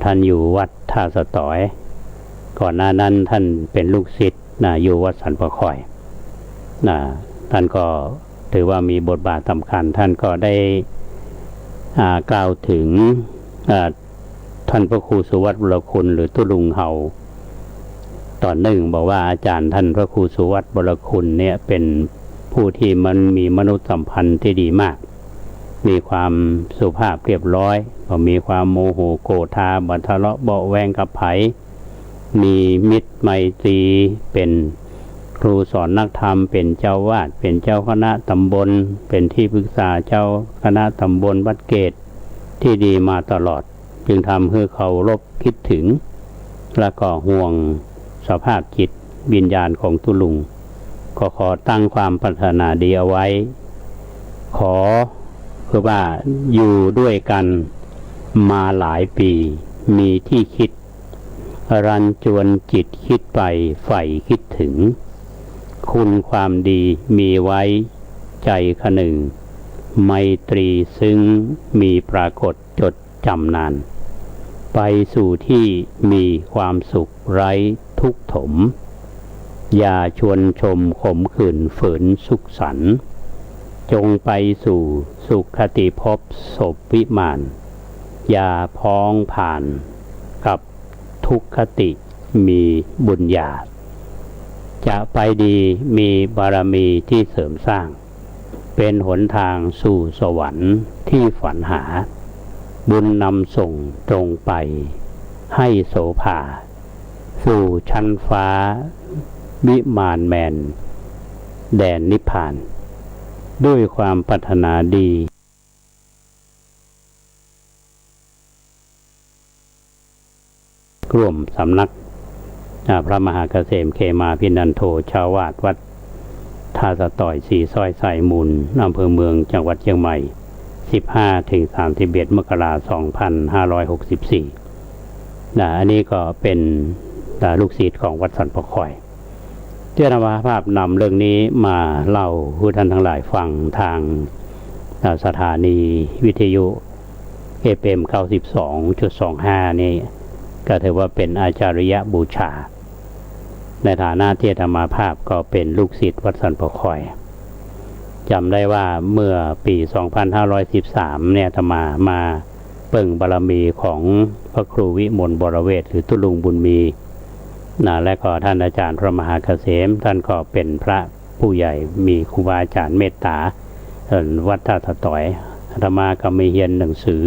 ท่านอยู่วัดท่าสะตอยก่อนหน้านั้นท่านเป็นลูกศิษย์อยู่วัดสันปะข่อยท่านก็ถือว่ามีบทบาทสำคัญท่านก็ได้กล่าวถึงท่านพระครูสุวัตบุรคุณหรือตุลุงเฮาตอนหนึ่งบอกว่าอาจารย์ท่านพระครูสุวัตบุรคุณเนี่ยเป็นผู้ที่มันมีมนุษยสัมพันธ์ที่ดีมากมีความสุภาพเรียบร้อยก็มีความโมโหโกรธาบัทะเลาะเบาแวงกับไผมีมิตรไมตรีเป็นครูสอนนักธรรมเป็นเจ้าวาดเป็นเจ้าคณะตำบลเป็นที่ปรึกษาเจ้าคณะตำบลวัดเกตที่ดีมาตลอดจึงทำให้เขารบคิดถึงและก็ห่วงสภาพจิตวิญญาณของตุลุงก็ขอตั้งความปรารถนาดีเอาไว้ขอคือว่าอยู่ด้วยกันมาหลายปีมีที่คิดรันจวนจิตคิดไปใฝ่คิดถึงคุณความดีมีไว้ใจขนึงไมตรีซึ้งมีปรากฏจดจำนานไปสู่ที่มีความสุขไร้ทุกข์ถมอย่าชวนชมขมขื่นฝืนสุขสันต์จงไปสู่สุขคติภพศพวิมานอย่าพ้องผ่านกับทุกขติมีบุญญาจะไปดีมีบารมีที่เสริมสร้างเป็นหนทางสู่สวรรค์ที่ฝันหาบุญนำส่งตรงไปให้โสภาสู่ชั้นฟ้าวิมานแมนแดนนิพพานด้วยความปรารถนาดีร่วมสำนัก พระมหาเกษมเขมาพินันโทชาวาดวัดท่าสะต่อยสีซอยไสมูลอำเภอเมืองจังหวัดเชียงใหม่ 15-31 มกราคม 2564อันนี้ก็เป็นลูกศิษย์ของวัดสันปะคอยเจ้าหน้าภาพนำเรื่องนี้มาเล่าผู้ท่านทั้งหลายฟังทางสถานีวิทยุ FM 92.25 นี่ก็ถือว่าเป็นอาจาริยบูชาในฐานะที่อาตมาภาพก็เป็นลูกศิษย์วัดสันปะคอยจำได้ว่าเมื่อปี 2513 เนี่ยอาตมาเปิ่งบารมีของพระครูวิมลบรเวทหรือตุลุงบุญมีและก็ท่านอาจารย์พระมหาเกษมท่านก็เป็นพระผู้ใหญ่มีครูบาอาจารย์เมตตาวัดท่าสะต่อยอาตมาก็มีเรียนหนังสือ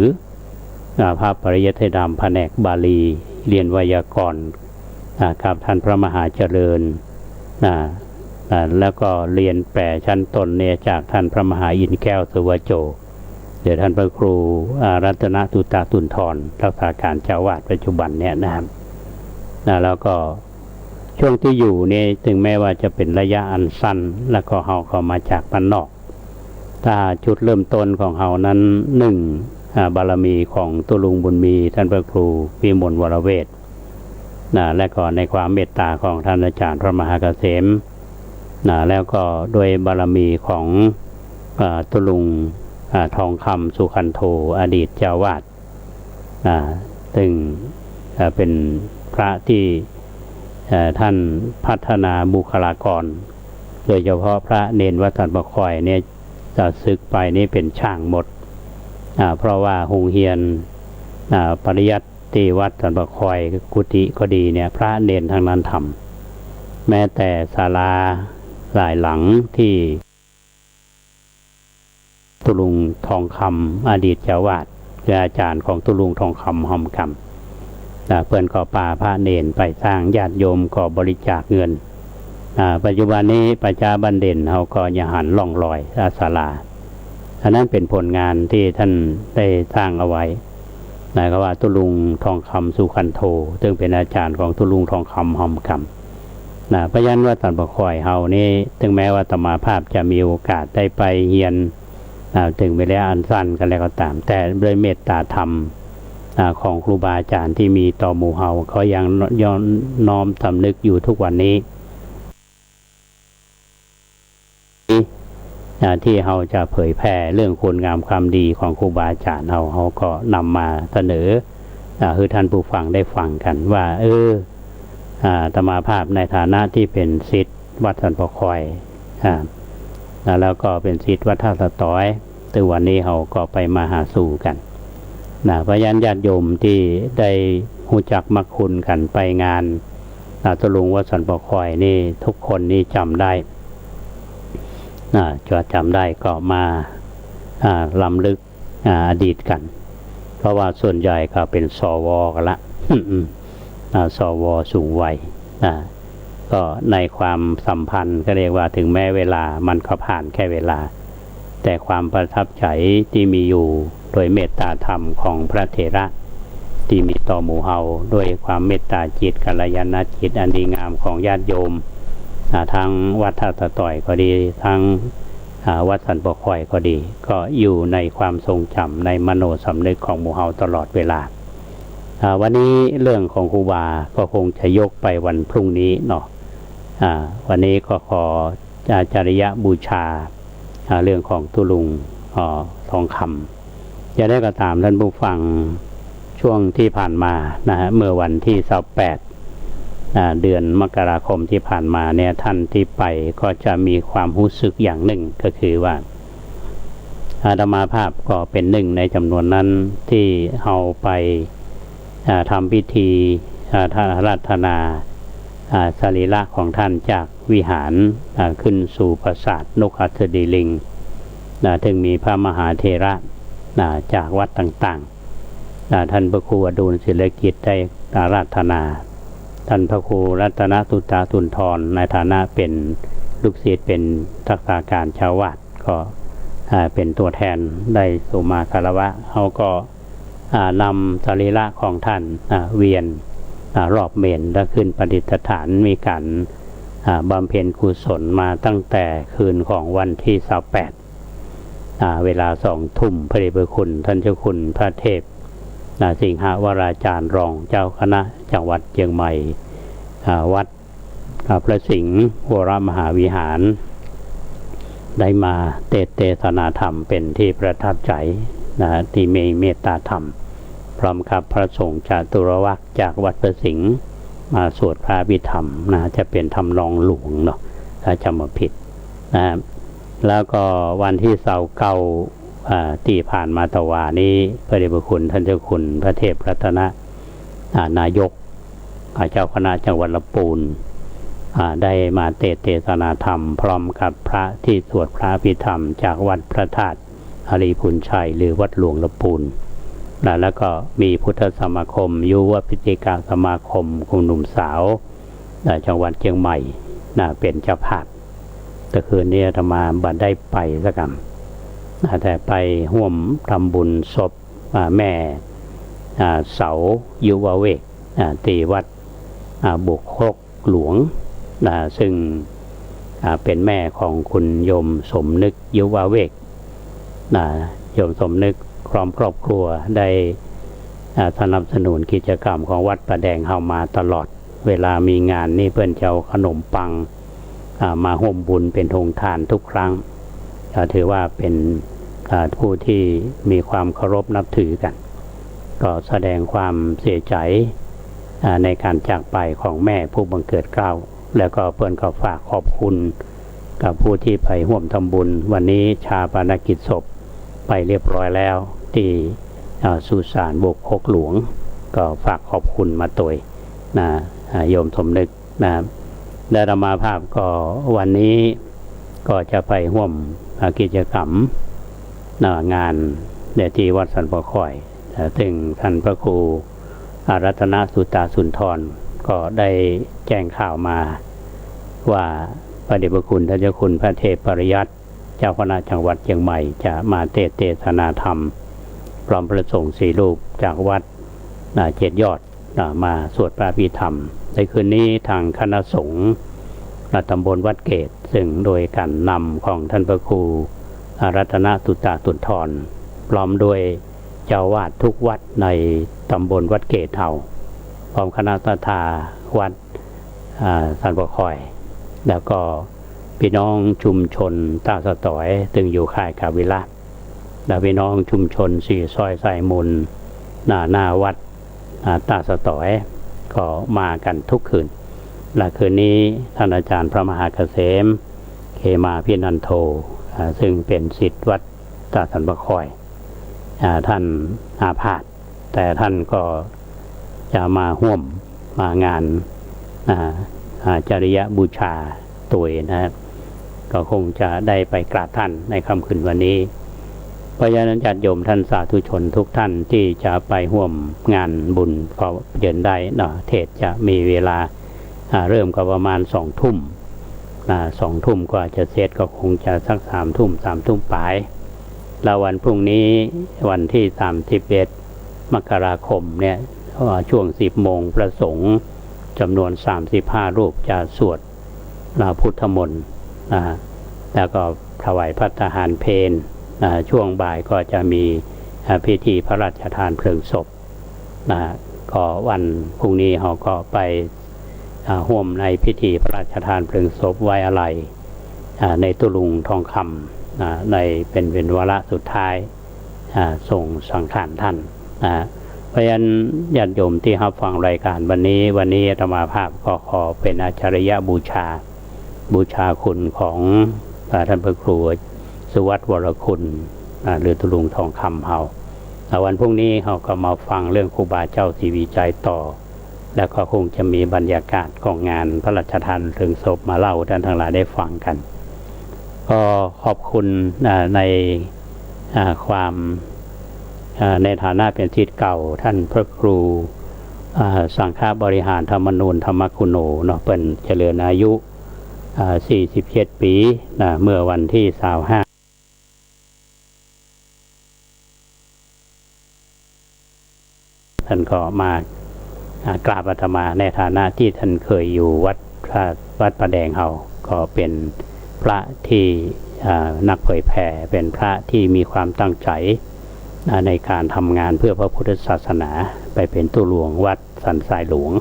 พระปริยัติธรรมแผนกบาลีเรียนไวยากรณ์กับท่านพระมหาเจริญแล้วก็เรียนแปลชั้นต้นเนี่ยจากท่านพระมหาอินแก้วสุวโจเดี๋ยวท่านพระครูรัตนตุตาตุนทรรักษาการเจ้าวาดปัจจุบันเนี่ยนะครับแล้วก็ช่วงที่อยู่เนี่ยถึงแม้ว่าจะเป็นระยะอันสั้นแล้วก็เฮาเข้ามาจากบ้านนอกถ้าจุดเริ่มต้นของเฮานั้นบารมีของตุลุงบุญมีท่านพระครูวิมลวรเวทและก็ในความเมตตาของท่านอาจารย์พระมหาเกษมแล้วก็โดยบารมีของตุลุงทองคำสุขันโธอดีตเจ้าวาดซึ่งเป็นพระที่ท่านพัฒนาบุคลากรโดยเฉพาะพระเนนวัดสันปะคอยเนี่ยจะศึกไปนี่เป็นช่างหมดเพราะว่าโรงเรียนปริยัติที่วัดสันปะคอยกุฏิก็ดีเนี่ยพระเนนทั้งนั้นทำแม้แต่ศาลาหลายหลังที่ตุลุงทองคำอดีตเจ้าวาดคืออาจารย์ของตุลุงทองคำหอมคำเพื่อนก็ป่าพระเนนไปสร้างญาติโยมก็บริจาคเงินปัจจุบันนี้ประชาบันเด่นเขาก็อย่าหันล่องลอยศาลาอันนั้นเป็นผลงานที่ท่านได้สร้างเอาไว้นะครับว่าตุลุงทองคำสุขันโธซึ่งเป็นอาจารย์ของตุลุงทองคำหอมคำเพราะฉะนั้นว่าสันปะคอยเฮานี่ถึงแม้ว่าอาตมาภาพจะมีโอกาสได้ไปเรียนถึงไปแล้วอันสั้นกันแล้วก็ตามแต่ด้วยเมตตาธรรมของครูบาอาจารย์ที่มีต่อหมู่เฮาเขายังย้อนน้อมสำนึกอยู่ทุกวันนี้ที่เฮาจะเผยแพร่เรื่องคุณงามความดีของครูบาอาจารย์เฮาก็นำมาเสนอคือท่านผู้ฟังได้ฟังกันว่าอาตมาภาพในฐานะที่เป็นศิษย์วัดสันปะคอยแล้วก็เป็นศิษย์วัดท่าสะต่อยแต่วันนี้เราก็ไปมาหาสู่กันเพราะฉะนั้นญาติโยมที่ได้รู้จักมักคุณกันไปงานตุลุงวัดสันปะคอยนี่ทุกคนนี่จำได้จะจำได้ก็มาลำลึกอดีตกันเพราะว่าส่วนใหญ่ก็เป็นสวกันละ สวสูงวัยก็ในความสัมพันธ์ก็เรียกว่าถึงแม้เวลามันก็ผ่านแค่เวลาแต่ความประทับใจที่มีอยู่โดยเมตตาธรรมของพระเถระที่มีต่อหมู่เฮาด้วยความเมตตาจิตกัลยาณจิตอันดีงามของญาติโยมทั้งวัดท่าสะต่อยก็ดีทั้งวัดสันปะคอยก็ดีก็อยู่ในความทรงจำในมโนสำนึกของหมู่เฮาตลอดเวลาวันนี้เรื่องของครูบาก็คงจะยกไปวันพรุ่งนี้เนาะวันนี้ก็ขอจริยบูชาเรื่องของตุลุงทองคำจะได้ก็ตามท่านผู้ฟังช่วงที่ผ่านมาเมื่อวันที่28เดือนมกราคมที่ผ่านมาเนี่ยท่านที่ไปก็จะมีความรู้สึกอย่างหนึ่งก็คือว่าอาตมาภาพก็เป็นหนึ่งในจำนวนนั้นที่เอาไปทำพิธีราธนาสรีระของท่านจากวิหารขึ้นสู่ปราสาทนกหัสดิลิงถึงมีพระมหาเถระจากวัดต่างๆท่านพระครูอดุลศิลกิจได้อาราธนาท่านพระครูรัตนตุตาตุนทรในฐานะเป็นลูกศิษย์เป็นทักษาการชาววัดก็เป็นตัวแทนได้สู่มาคารวะเขาก็นำสรีระของท่านเวียน รอบเมนและขึ้นประดิษฐานมีการบำเพ็ญกุศลมาตั้งแต่คืนของวันที่28เวลา2 ทุ่มพระเดชพระคุณท่านเจ้าคุณพระเทพสิงหวราจารย์รองเจ้าคณะจังหวัดเชียงใหม่วัดพระสิงห์วรมหาวิหารได้มาเทศนาธรรมเป็นที่ประทับใจที่มีเมตตาธรรมพร้อมกับพระสงฆ์จตุรวรรคจากวัดพระสิงห์มาสวดพระอภิธรรมจะเป็นทำนองหลวงเนาะถ้าจำไม่ผิดแล้วก็วันที่เสาร์เก่าที่ผ่านมาตะวานี้พระเดชพระคุณท่านเจ้าคุณพระเทพรัตนนายกเจ้าคณะจังหวัดลำพูนได้มาเทศนาธรรมพร้อมกับพระที่สวดพระอภิธรรมจากวัดพระธาตุอารีพุนชัยหรือวัดหลวงลำพูนแล้วก็มีพุทธสมาคมยุวพิธีการสมาคมกลุ่มหนุ่มสาวจังหวัดเชียงใหม่เป็นเจ้าภาพแต่คืนนี้อาตมาบัดได้ไปสักคำแต่ไปร่วมทำบุญศพแม่เสายุวเวกตีวัดบุกครกหลวงซึ่งเป็นแม่ของคุณโยมสมนึกยุวเวกโยมสมนึกพร้อมครอบครัวได้สนับสนุนกิจกรรมของวัดประแดงเฮามาตลอดเวลามีงานนี่เพื่อนเจ้าขนมปังมาห่มบุญเป็นธงทานทุกครั้งถือว่าเป็นผู้ที่มีความเคารพนับถือกันก็แสดงความเสียใจในการจากไปของแม่ผู้บังเกิดเกล้าแล้วก็เพื่อนก็ฝากขอบคุณกับผู้ที่ไปร่วมทำบุญวันนี้ชาปนกิจศพไปเรียบร้อยแล้วที่สุสานบุกคกหลวงก็ฝากขอบคุณมาตัวโยมสมนึกได้ธรรมาภาพก็วันนี้ก็จะไปร่วมกิจกรรมงานที่วัดสันปะคอยซึ่งท่านพระครูรัตนสุตาสุนทรก็ได้แจ้งข่าวมาว่าพระเดชพระคุณท่านเจ้าคุณพระเทพปริยัติเจ้าคณะจังหวัดเชียงใหม่จะมาเทศนาธรรมพร้อมพระสงฆ์4 รูปจากวัด7 ยอดมาสวดพระอภิธรรมในคืนนี้ทางคณะสงฆ์ตำบลวัดเกตซึ่งโดยการนำของท่านพระครูรัตนสุตาสุนทรพร้อมด้วยเจ้าวาดทุกวัดในตำบลวัดเกตเฮาพร้อมคณะทาวัดสันปะคอยแล้วก็พี่น้องชุมชนตาสตอยซึ่งอยู่ค่ายกาวิระและพี่น้องชุมชน4 ซอยสายมุนหน้าวัดตาสตอยก็มากันทุกคืนและคืนนี้ท่านอาจารย์พระมหาเกษมเขมาพินันโทซึ่งเป็นศิษย์วัดตาสันปะคอยท่านอาพาธแต่ท่านก็จะมาร่วมมางานจริยบูชาตัวนะครับก็คงจะได้ไปกราบท่านในค่ำคืนวันนี้เพราะฉะนั้นญาติโยมท่านสาธุชนทุกท่านที่จะไปร่วมงานบุญก็เดินได้เทศจะมีเวลาเริ่มก็ประมาณ2 ทุ่ม2 ทุ่มก็จะเสร็จก็คงจะสัก3 ทุ่ม3 ทุ่มปลายแล้ววันพรุ่งนี้วันที่31 มกราคมเนี่ยช่วง10 โมงพระสงฆ์จำนวน35 รูปจะสวดพุทธมนต์แล้วก็ถวายพระทหารเพลช่วงบ่ายก็จะมีพิธีพระราชทานเพลิงศพก็วันพรุ่งนี้เราก็ไปร่วมในพิธีพระราชทานเพลิงศพไว้อาลัยในตุลุงทองคำในเป็นวาระสุดท้ายส่งสังขารท่านเพราะฉะนั้นญาติโยมที่รับฟังรายการวันนี้อาตมาภาพก็ขอเป็นอาจาริยบูชาคุณของท่านพระครูสุวัตวรคุณหรือตุลุงทองคำเฮาวันพรุ่งนี้เราก็มาฟังเรื่องครูบาเจ้าศรีวิจัยต่อแล้วก็คงจะมีบรรยากาศของงานพระราชทานเพลิงศพมาเล่าท่านทั้งหลายได้ฟังกันก็ขอบคุณในความในฐานะเป็นศิษย์เก่าท่านพระครูสังฆบริหารธรรมนูญธรรมคุโนเป็นเจริญอายุ47 ปีเมื่อวันที่25ท่านก็มา กราบอาตมาในฐานะที่ท่านเคยอยู่วัดประแดงเฮาก็เป็นพระที่นักเผยแผ่เป็นพระที่มีความตั้งใจในการทำงานเพื่อพระพุทธศาสนาไปเป็นตู้หลวงวัดสันทรายหลวง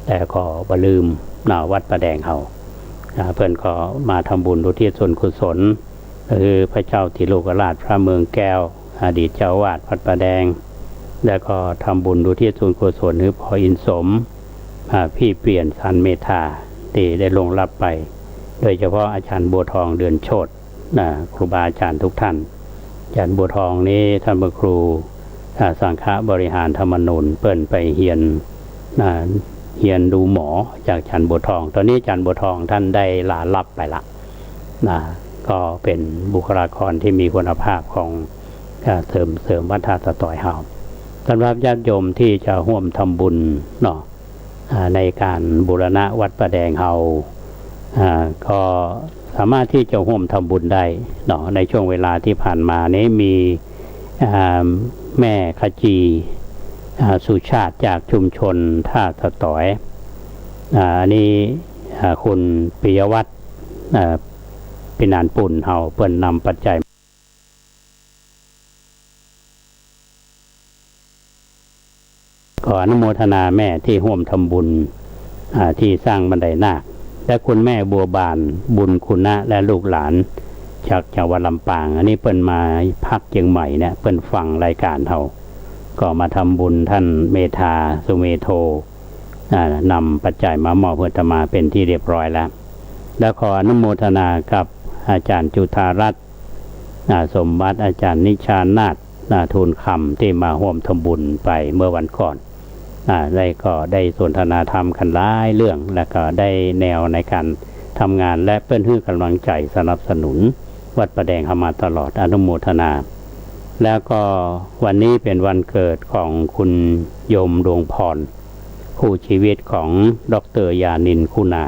แต่ก็บ่ลืมวัดประแดงเฮาเพื่อนก็มาทำบุญอุทิศส่วนกุศลคือพระเจ้าติโลกราชพระเมืองแก้วอดีตเจ้าวาดวัดประแดงแล้วก็ทำบุญอุทิศส่วนกุศลคือพ่ออินสมพี่เปลี่ยนสันเมธาที่ได้ลงรับไปโดยเฉพาะอาจารย์บัวทองเดือนโชติครูบาอาจารย์ทุกท่านอาจารย์บัวทองนี้ท่านพระครูสังฆบริหารธรรมนูญเปิ้นไปเฮียนดูหมอจากอาจารย์บัวทองตอนนี้อาจารย์บัวทองท่านได้ลาลับไปละก็เป็นบุคลากรที่มีคุณภาพของเสริมวัดท่าตะต่อยเฮาสำหรับญาติโยมที่จะร่วมทำบุญในการบูรณะวัดประแดงเฮาก็สามารถที่จะร่วมทำบุญได้ในช่วงเวลาที่ผ่านมานี้มีแม่ขจีสุชาติจากชุมชนท่าตะต่อยอันนี้คุณปิยวัฒน์ปินานปุ่นเฮาเปิ้นนำปัจจัยขออนุโมทนาแม่ที่ร่วมทำบุญที่สร้างบันไดนาคและคุณแม่บัวบานบุญคุณะและลูกหลานจากจังหวัดลำปางอันนี้เปิ้นมาพักเชียงใหม่เนี่ยเปิ้นฟังรายการเฮาก็มาทำบุญท่านเมธาสุเมโทนำปัจจัยมามอบเพื่อมาเป็นที่เรียบร้อยแล้วขออนุโมทนากับอาจารย์จุธารัตน์สมบัติอาจารย์นิชานาถทูลคำที่มาร่วมทำบุญไปเมื่อวันก่อนได้สนทนาธรรมกันหลายเรื่องแล้วก็ได้แนวในการทำงานและเปิ้นให้กำลังใจสนับสนุนวัดประแดงเข้ามาตลอดอนุโมทนาแล้วก็วันนี้เป็นวันเกิดของคุณโยมดวงพรคู่ชีวิตของดร.ยานินคุณา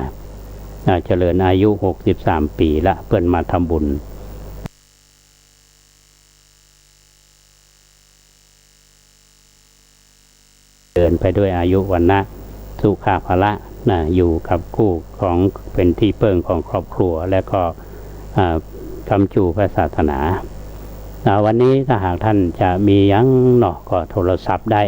เจริญอายุ63ปีละเปิ้นมาทำบุญเดินไปด้วยอายุวันนะสุขาภละอยู่กับคู่ของเป็นที่เปิ้งของครอบครัวและก็คำจูพระศาสนาวันนี้ถ้าหากท่านจะมียังก็โทรศัพท์ได้